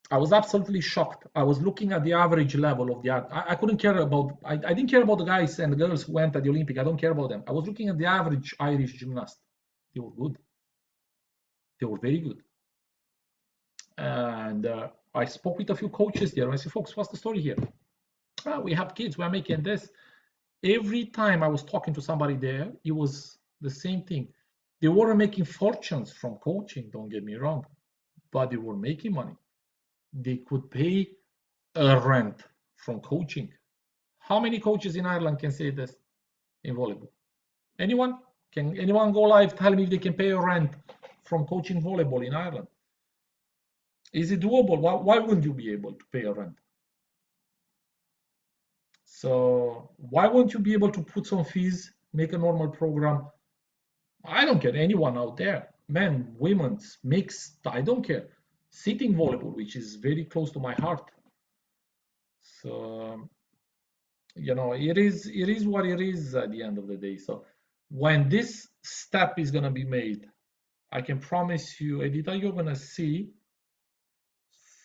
I was absolutely shocked. I was looking at the average level of the art. I couldn't care about, I didn't care about the guys and the girls who went at the Olympic. I don't care about them. I was looking at the average Irish gymnast. They were good. They were very good. And I spoke with a few coaches there. And I said, folks, what's the story here? We have kids. We're making this. Every time I was talking to somebody there, it was the same thing. They weren't making fortunes from coaching, don't get me wrong, but they were making money. They could pay a rent from coaching. How many coaches in Ireland can say this in volleyball? Anyone? Can anyone go live, tell me if they can pay a rent from coaching volleyball in Ireland? Is it doable? Why wouldn't you be able to pay a rent? So why won't you be able to put some fees, make a normal program? I don't care, anyone out there, men, women's, mixed, I don't care. Sitting volleyball, which is very close to my heart. So, you know, it is what it is at the end of the day. So when this step is going to be made, I can promise you, Edita, you're going to see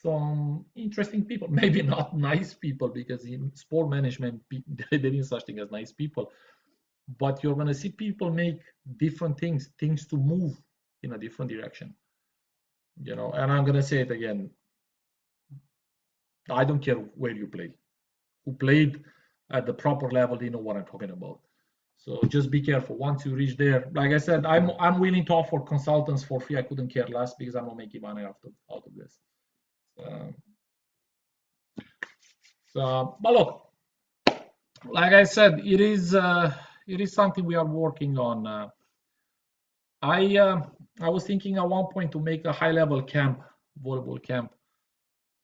some interesting people. Maybe not nice people, because in sport management, there is such thing as nice people. But you're going to see people make different things to move in a different direction. You know, and I'm going to say it again. I don't care where you play. Who played at the proper level, they know what I'm talking about. So just be careful. Once you reach there, like I said, I'm willing to offer consultants for free. I couldn't care less, because I'm not making money out of this. So, but look, like I said, it is something we are working on. I was thinking at one point to make a high-level camp, volleyball camp.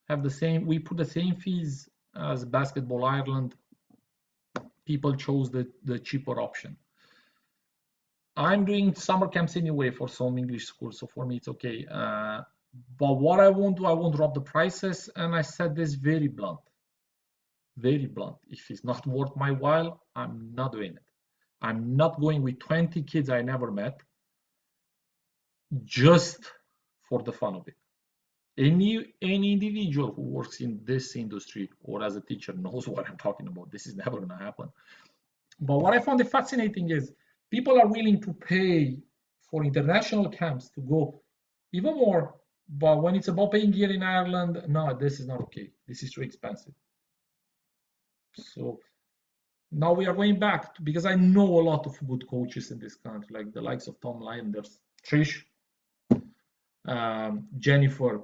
Have the same. We put the same fees as Basketball Ireland. People chose the cheaper option. I'm doing summer camps anyway for some English schools, so for me it's okay. But what I won't do, I won't drop the prices, and I said this very blunt. Very blunt. If it's not worth my while, I'm not doing it. I'm not going with 20 kids I never met just for the fun of it. Any individual who works in this industry or as a teacher knows what I'm talking about. This is never going to happen. But what I found fascinating is people are willing to pay for international camps to go even more. But when it's about paying here in Ireland, no, this is not okay. This is too expensive. So now we are going back to, because I know a lot of good coaches in this country, like the likes of Tom Lyon, there's Trish, Jennifer,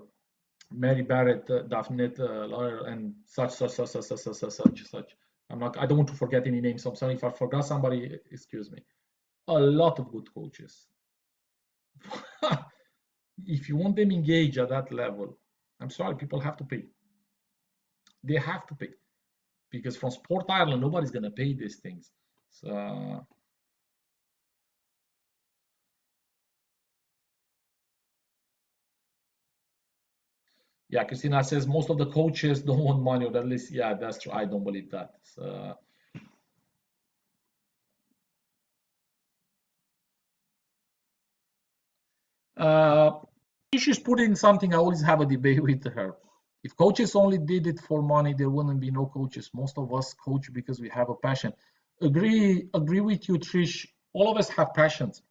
Mary Barrett, Daphne Lawyer, and such. I don't want to forget any names. I'm sorry if I forgot somebody, excuse me. A lot of good coaches. If you want them engaged at that level, I'm sorry, people have to pay. They have to pay. Because from Sport Ireland, nobody's going to pay these things. So, yeah, Christina says most of the coaches don't want money, or at least, yeah, that's true. I don't believe that. So, she's putting something. I always have a debate with her. If coaches only did it for money, there wouldn't be no coaches. Most of us coach because we have a passion. Agree with you, Trish. All of us have passions.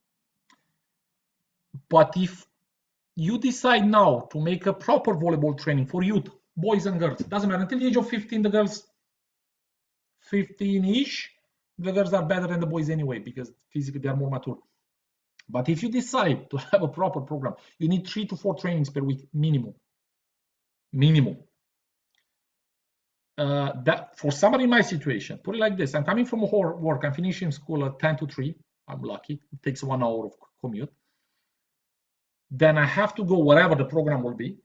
But if you decide now to make a proper volleyball training for youth, boys and girls, doesn't matter, until the age of 15, the girls 15-ish, the girls are better than the boys anyway, because physically they are more mature. But if you decide to have a proper program, you need 3 to 4 trainings per week minimum. That for somebody in my situation, put it like this: I'm coming from work, I'm finishing school at 10 to 3. I'm lucky. It takes 1 hour of commute. Then I have to go wherever the program will be,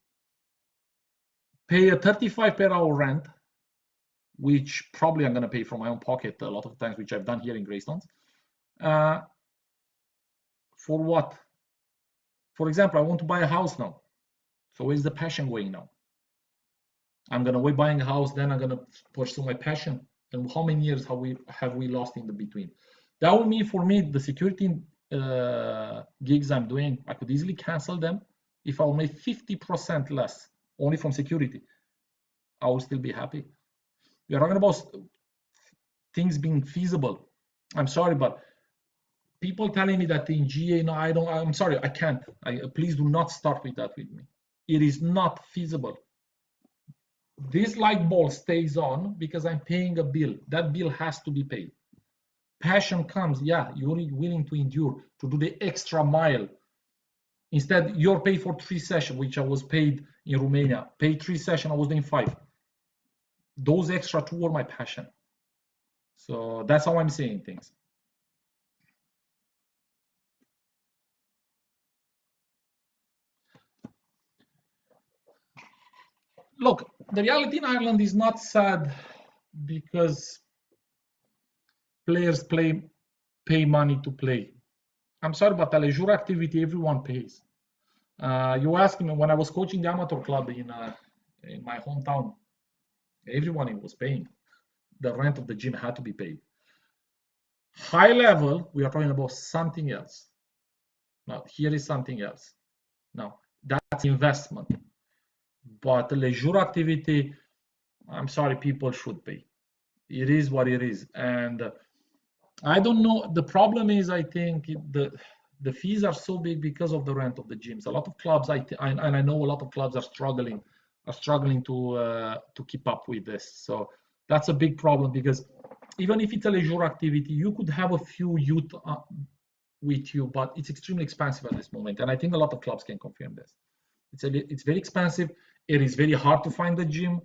pay a 35 per hour rent, which probably I'm going to pay from my own pocket a lot of times, which I've done here in Greystones. For what? For example, I want to buy a house now. So where's the passion going now? I'm going to wait buying a house, then I'm going to pursue my passion. And how many years have we lost in the between? That would mean for me, the security gigs I'm doing, I could easily cancel them if I'll make 50% less only from security, I will still be happy. We are talking about things being feasible. I'm sorry, but people telling me that in GA, no, I'm sorry, I can't. Please do not start with that with me. It is not feasible. This light bulb stays on because I'm paying a bill. That bill has to be paid. Passion comes, yeah, you're willing to endure, to do the extra mile. Instead, you're paid for 3 sessions, which I was paid in Romania. Paid 3 sessions, I was doing 5. Those extra 2 were my passion. So that's how I'm seeing things. Look, the reality in Ireland is not sad because players pay money to play. I'm sorry, but a leisure activity, everyone pays. You asked me when I was coaching the amateur club in my hometown, everyone was paying. The rent of the gym had to be paid. High level, we are talking about something else. Now, here is something else. Now, that's investment. But the leisure activity, I'm sorry, people should pay. It is what it is. And I don't know. The problem is, I think the fees are so big because of the rent of the gyms. A lot of clubs, and I know a lot of clubs are struggling to keep up with this. So that's a big problem because even if it's a leisure activity, you could have a few youth with you, but it's extremely expensive at this moment. And I think a lot of clubs can confirm this. It's very expensive. It is very hard to find a gym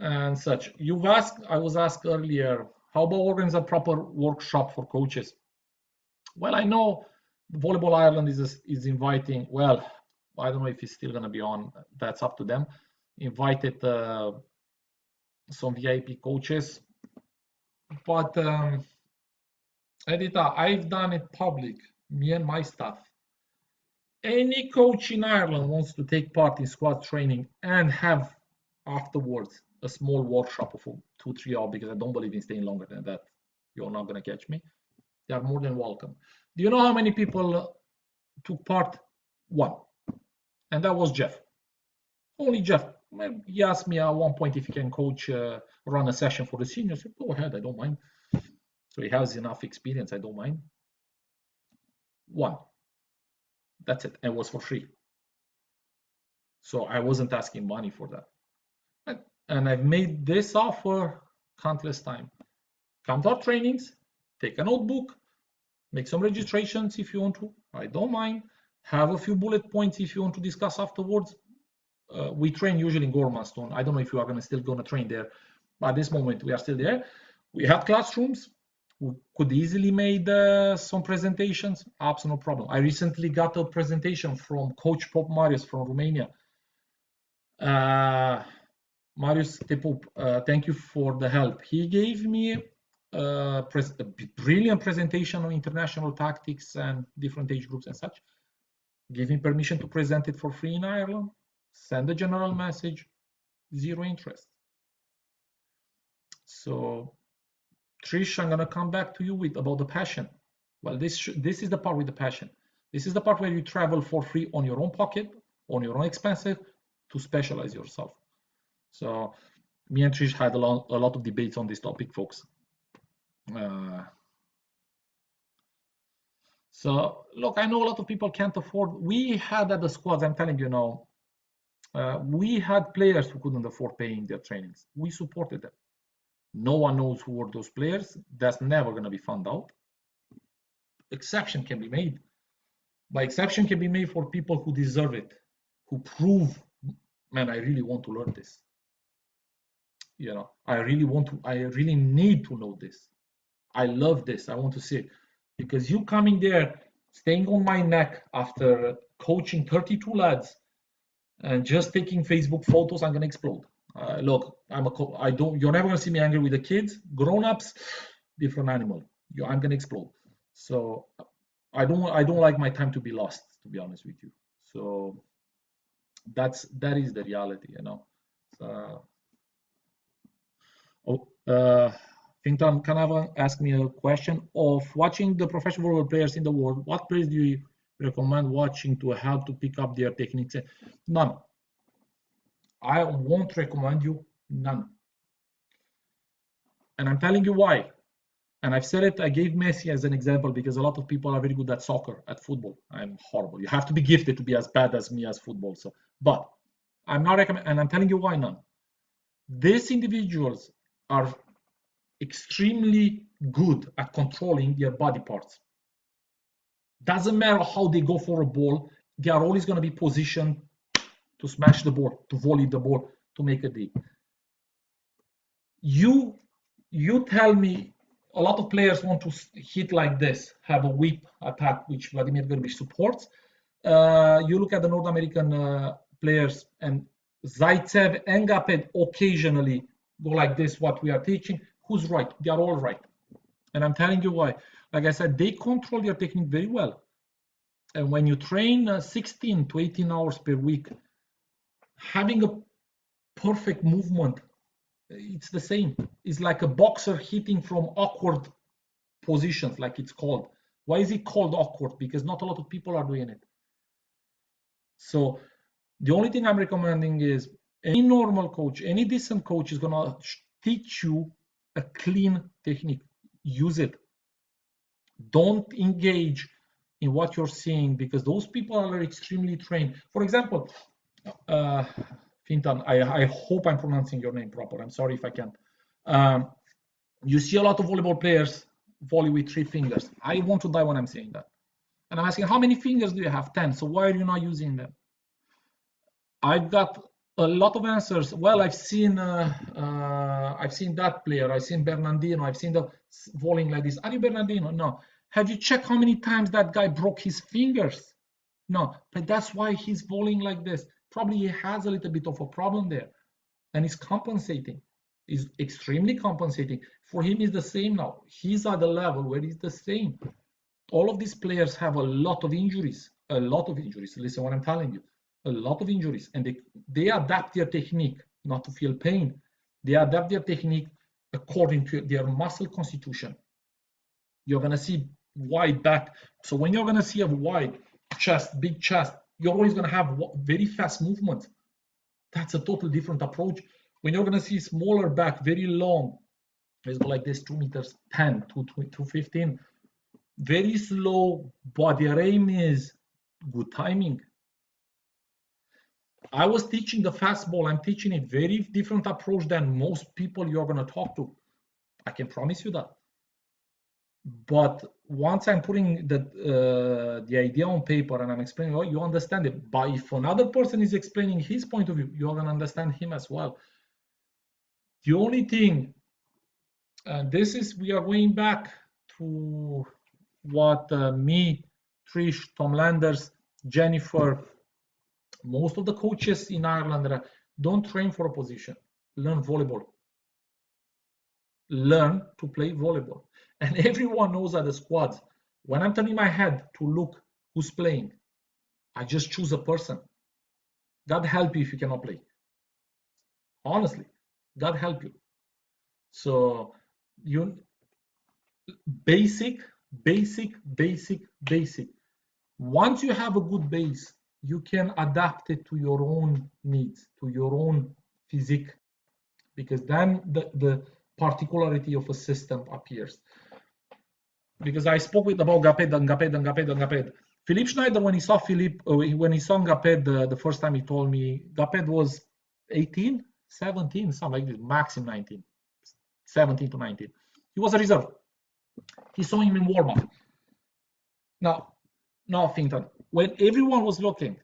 and such. I was asked earlier, how about organize a proper workshop for coaches? Well, I know Volleyball Ireland is inviting, well, I don't know if it's still going to be on, that's up to them, invited some VIP coaches. But Edita, I've done it public, me and my staff. Any coach in Ireland wants to take part in squad training and have afterwards a small workshop of 2-3 hours, because I don't believe in staying longer than that. You're not going to catch me. They are more than welcome. Do you know how many people took part? 1. And that was Jeff. Only Jeff. He asked me at one point if he can run a session for the seniors. I said, go ahead, I don't mind. So he has enough experience, I don't mind. 1. That's it. It was for free. So I wasn't asking money for that. And I've made this offer countless times. Come to our trainings, take a notebook, make some registrations if you want to. I don't mind. Have a few bullet points if you want to discuss afterwards. We train usually in Gormanstown. I don't know if you are still going to train there, but at this moment we are still there. We have classrooms. We could easily make some presentations. Absolutely no problem. I recently got a presentation from Coach Pop Marius from Romania. Marius Tepop, thank you for the help. He gave me a brilliant presentation on international tactics and different age groups and such. Give me permission to present it for free in Ireland. Send a general message, 0 interest. So, Trish, I'm gonna come back to you about the passion. Well, this is the part with the passion. This is the part where you travel for free on your own pocket, on your own expenses, to specialize yourself. So, me and Trish had a lot of debates on this topic, folks. So, look, I know a lot of people can't afford. We had at the squads, I'm telling you now, we had players who couldn't afford paying their trainings. We supported them. No one knows who were those players. That's never going to be found out. Exception can be made. By exception can be made for people who deserve it, who prove, man, I really want to learn this. You know, I really need to know this. I love this. I want to see it. Because you coming there, staying on my neck after coaching 32 lads and just taking Facebook photos, I'm gonna explode. Look, you're never gonna see me angry with the kids. Grown-ups, different animal. I'm gonna explode. So I don't like my time to be lost, to be honest with you. So that is the reality, you know. Fintan Kanavan asked me a question of watching the professional volleyball players in the world. What players do recommend watching to help to pick up their techniques? None. I won't recommend you none. And I'm telling you why. And I've said it, I gave Messi as an example because a lot of people are very good at soccer, at football. I'm horrible. You have to be gifted to be as bad as me as football. So, but I'm not recommending, and I'm telling you why none. These individuals are extremely good at controlling their body parts. Doesn't matter how they go for a ball, they are always going to be positioned to smash the ball, to volley the ball, to make a dig. You tell me a lot of players want to hit like this, have a whip attack, which Vladimir Gerbic supports. You look at the North American players, and Zaitsev and Gaped occasionally go like this, what we are teaching. Who's right? They are all right. And I'm telling you why. Like I said, they control their technique very well. And when you train 16 to 18 hours per week, having a perfect movement, it's the same. It's like a boxer hitting from awkward positions, like it's called. Why is it called awkward? Because not a lot of people are doing it. So the only thing I'm recommending is any normal coach, any decent coach is going to teach you a clean technique. Use it. Don't engage in what you're seeing because those people are extremely trained. For example, Fintan, I hope I'm pronouncing your name proper. I'm sorry if I can't. You see a lot of volleyball players volley with 3 fingers. I want to die when I'm saying that. And I'm asking, how many fingers do you have? 10. So why are you not using them? I've got a lot of answers. Well, I've seen that player. I've seen Bernardino. I've seen the volleying like this. Are you Bernardino? No. Have you checked how many times that guy broke his fingers? No. But that's why he's volleying like this. Probably he has a little bit of a problem there, and he's compensating. He's extremely compensating. For him, it's the same now. He's at the level where it's the same. All of these players have a lot of injuries. A lot of injuries. Listen what I'm telling you. A lot of injuries, and they adapt their technique not to feel pain. They adapt their technique according to their muscle constitution. You're going to see wide back. So when you're going to see a wide chest, big chest, you're always going to have very fast movement. That's a totally different approach. When you're going to see smaller back, very long, let's go like this, 2 meters 10 to 15, very slow. Body aim is good timing. I was teaching the fastball. I'm teaching a very different approach than most people you're going to talk to. I can promise you that. But once I'm putting the idea on paper and I'm explaining, oh, you understand it. But if another person is explaining his point of view, you're going to understand him as well. The only thing, and this is, we are going back to what me, Trish, Tom Landers, Jennifer, most of the coaches in Ireland don't train for a position. Learn volleyball. Learn to play volleyball. And everyone knows at the squads, when I'm turning my head to look who's playing, I just choose a person. God help you if you cannot play. Honestly, God help you. So you basic. Once you have a good base, you can adapt it to your own needs, to your own physique, because then the particularity of a system appears. Because I spoke with about Gaped. Philippe Schneider, when he saw Gaped the first time, he told me Gaped was 18, 17, something like this, maximum 19, 17 to 19. He was a reserve. He saw him in warm-up. Now, Fintan, when everyone was looking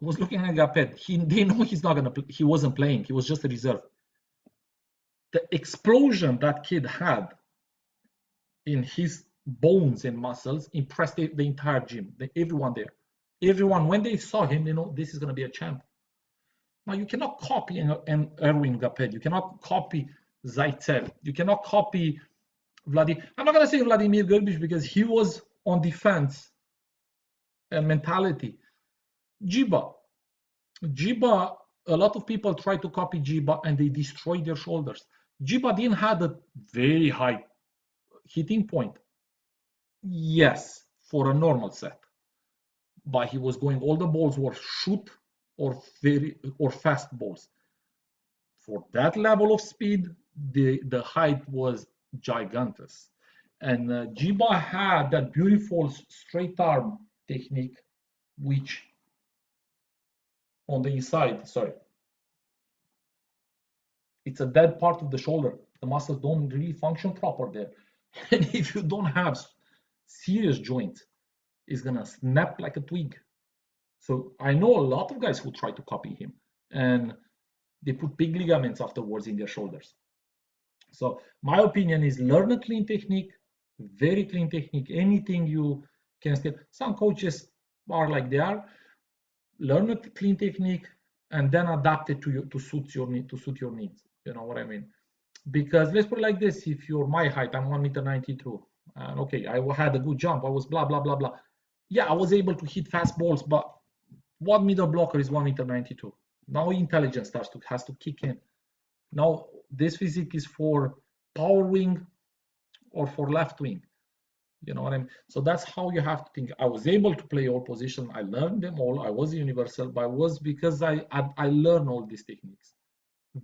at Gaped, they know he's not gonna play. He wasn't playing. He was just a reserve. The explosion that kid had in his bones and muscles impressed the entire gym. Everyone there. Everyone, when they saw him, they know this is gonna be a champ. Now you cannot copy an Erwin Gaped. You cannot copy Zaitsev. You cannot copy Vladimir. I'm not gonna say Vladimir Gerbic because he was on defense mentality. Jiba, a lot of people try to copy Jiba and they destroy their shoulders. Jiba didn't have a very high hitting point. Yes, for a normal set. but he was going, all the balls were shoot or fast balls. For that level of speed, the height was gigantus. And Jiba had that beautiful straight arm technique, which on the inside, sorry, it's a dead part of the shoulder. The muscles don't really function proper there. And if you don't have serious joints, it's gonna snap like a twig. So I know a lot of guys who try to copy him, and they put big ligaments afterwards in their shoulders. So my opinion is learn a clean technique, very clean technique. Anything you can steal. Some coaches are like they are. Learn a clean technique and then adapt it to suit your needs. You know what I mean? Because let's put it like this: if you're my height, I'm 1.92 m, and okay, I had a good jump. I was blah blah blah blah. Yeah, I was able to hit fast balls, but what middle blocker is 1.92 m? Now intelligence has to kick in. Now this physique is for power wing or for left wing. You know what I mean? So that's how you have to think. I was able to play all positions. I learned them all. I was universal, but it was because I learned all these techniques.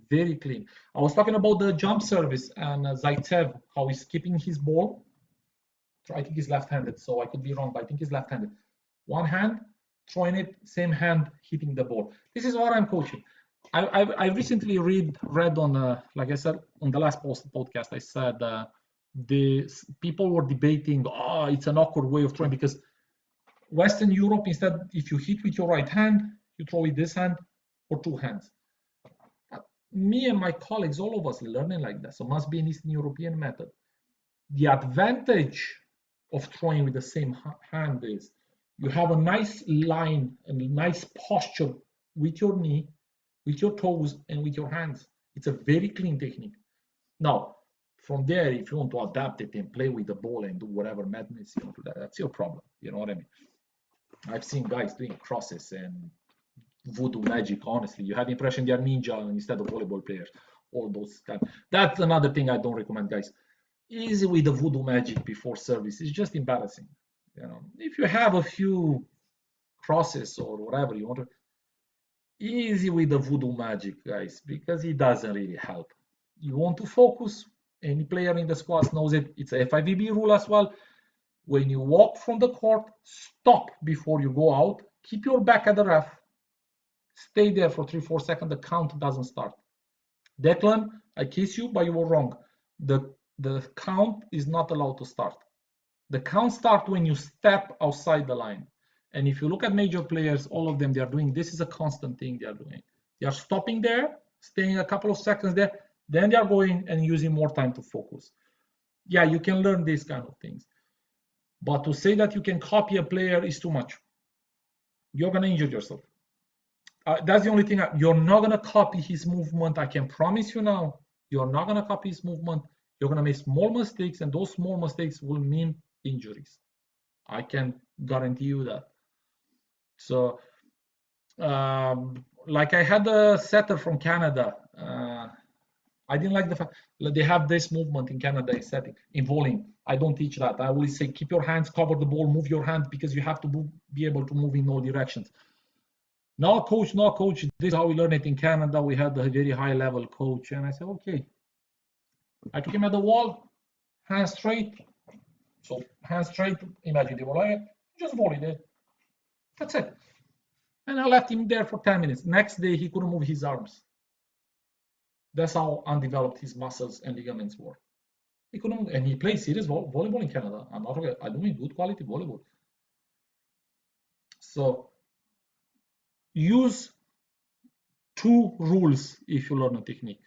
Very clean. I was talking about the jump service and Zaitsev, how he's keeping his ball. I think he's left-handed, so I could be wrong, but I think he's left-handed. One hand, throwing it, same hand, hitting the ball. This is what I'm coaching. I recently read on, like I said, on the last podcast, I said the people were debating, oh, it's an awkward way of throwing, because Western Europe, instead, if you hit with your right hand, you throw with this hand or two hands. Me and my colleagues, all of us learning like that, so must be an Eastern European method. The advantage of throwing with the same hand is you have a nice line and a nice posture with your knee, with your toes, and with your hands. It's a very clean technique. Now, from there, if you want to adapt it and play with the ball and do whatever madness you want to do, that's your problem. You know what I mean? I've seen guys doing crosses and voodoo magic. Honestly, you have the impression they're ninja instead of volleyball players. All those kind. That's another thing I don't recommend, guys. Easy with the voodoo magic before service. It's just embarrassing. You know, if you have a few crosses or whatever you want to, easy with the voodoo magic, guys, because it doesn't really help. You want to focus. Any player in the squad knows it. It's a FIVB rule as well. When you walk from the court, stop before you go out. Keep your back at the ref. Stay there for 3-4 seconds. The count doesn't start. Declan, I kiss you, but you were wrong. The count is not allowed to start. The count starts when you step outside the line. And if you look at major players, all of them, they are doing, this is a constant thing they are doing. They are stopping there, staying a couple of seconds there, then they are going and using more time to focus. Yeah, you can learn these kind of things. But to say that you can copy a player is too much. You're going to injure yourself. That's the only thing. You're not going to copy his movement. I can promise you now, you're not going to copy his movement. You're going to make small mistakes, and those small mistakes will mean injuries. I can guarantee you that. So, like I had a setter from Canada. I didn't like the fact that they have this movement in Canada in setting, in volleying. I don't teach that. I always say keep your hands, cover the ball, move your hand, because you have to be able to move in all directions. No, coach, this is how we learn it in Canada. We had a very high level coach. And I said, okay. I took him at the wall, hands straight. So hands straight, imagine the volley, just volleyed it. That's it. And I left him there for 10 minutes. Next day, he couldn't move his arms. That's how undeveloped his muscles and ligaments were. He couldn't, and he played serious volleyball in Canada. I mean good quality volleyball. So use 2 rules if you learn a technique.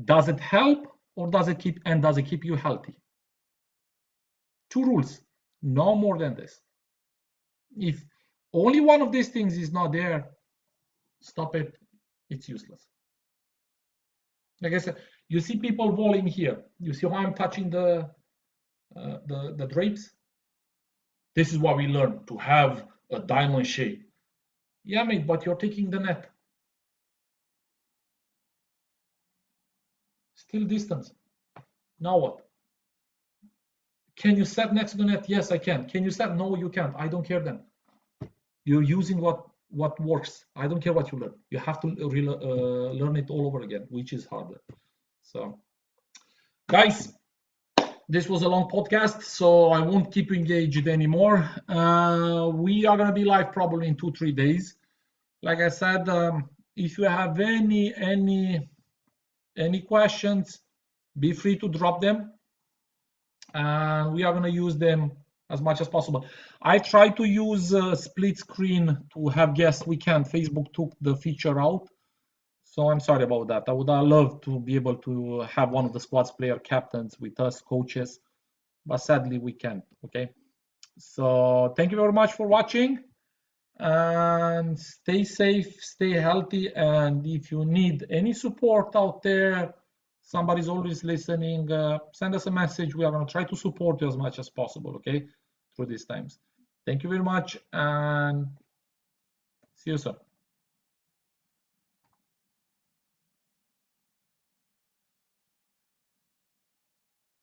Does it help or does it keep you healthy? 2 rules, no more than this. If only one of these things is not there, stop it. It's useless. Like I said, you see people volleying here. You see how I'm touching the drapes? This is what we learn, to have a diamond shape. Yeah, mate, but you're taking the net. Still distance. Now what? Can you set next to the net? Yes, I can. Can you set? No, you can't. I don't care then. You're using what works. I don't care what you learn. You have to learn it all over again, which is harder. So, guys, this was a long podcast, so I won't keep you engaged anymore. We are going to be live probably in 2-3 days. Like I said, if you have any questions, be free to drop them. We are going to use them as much as possible. I tried to use split screen to have guests. We can't. Facebook took the feature out. So I'm sorry about that. I would have loved to be able to have one of the squads player captains with us, coaches, but sadly we can't, okay? So thank you very much for watching, and stay safe, stay healthy, and if you need any support out there, somebody's always listening, send us a message. We are going to try to support you as much as possible, okay, through these times. Thank you very much, and see you soon.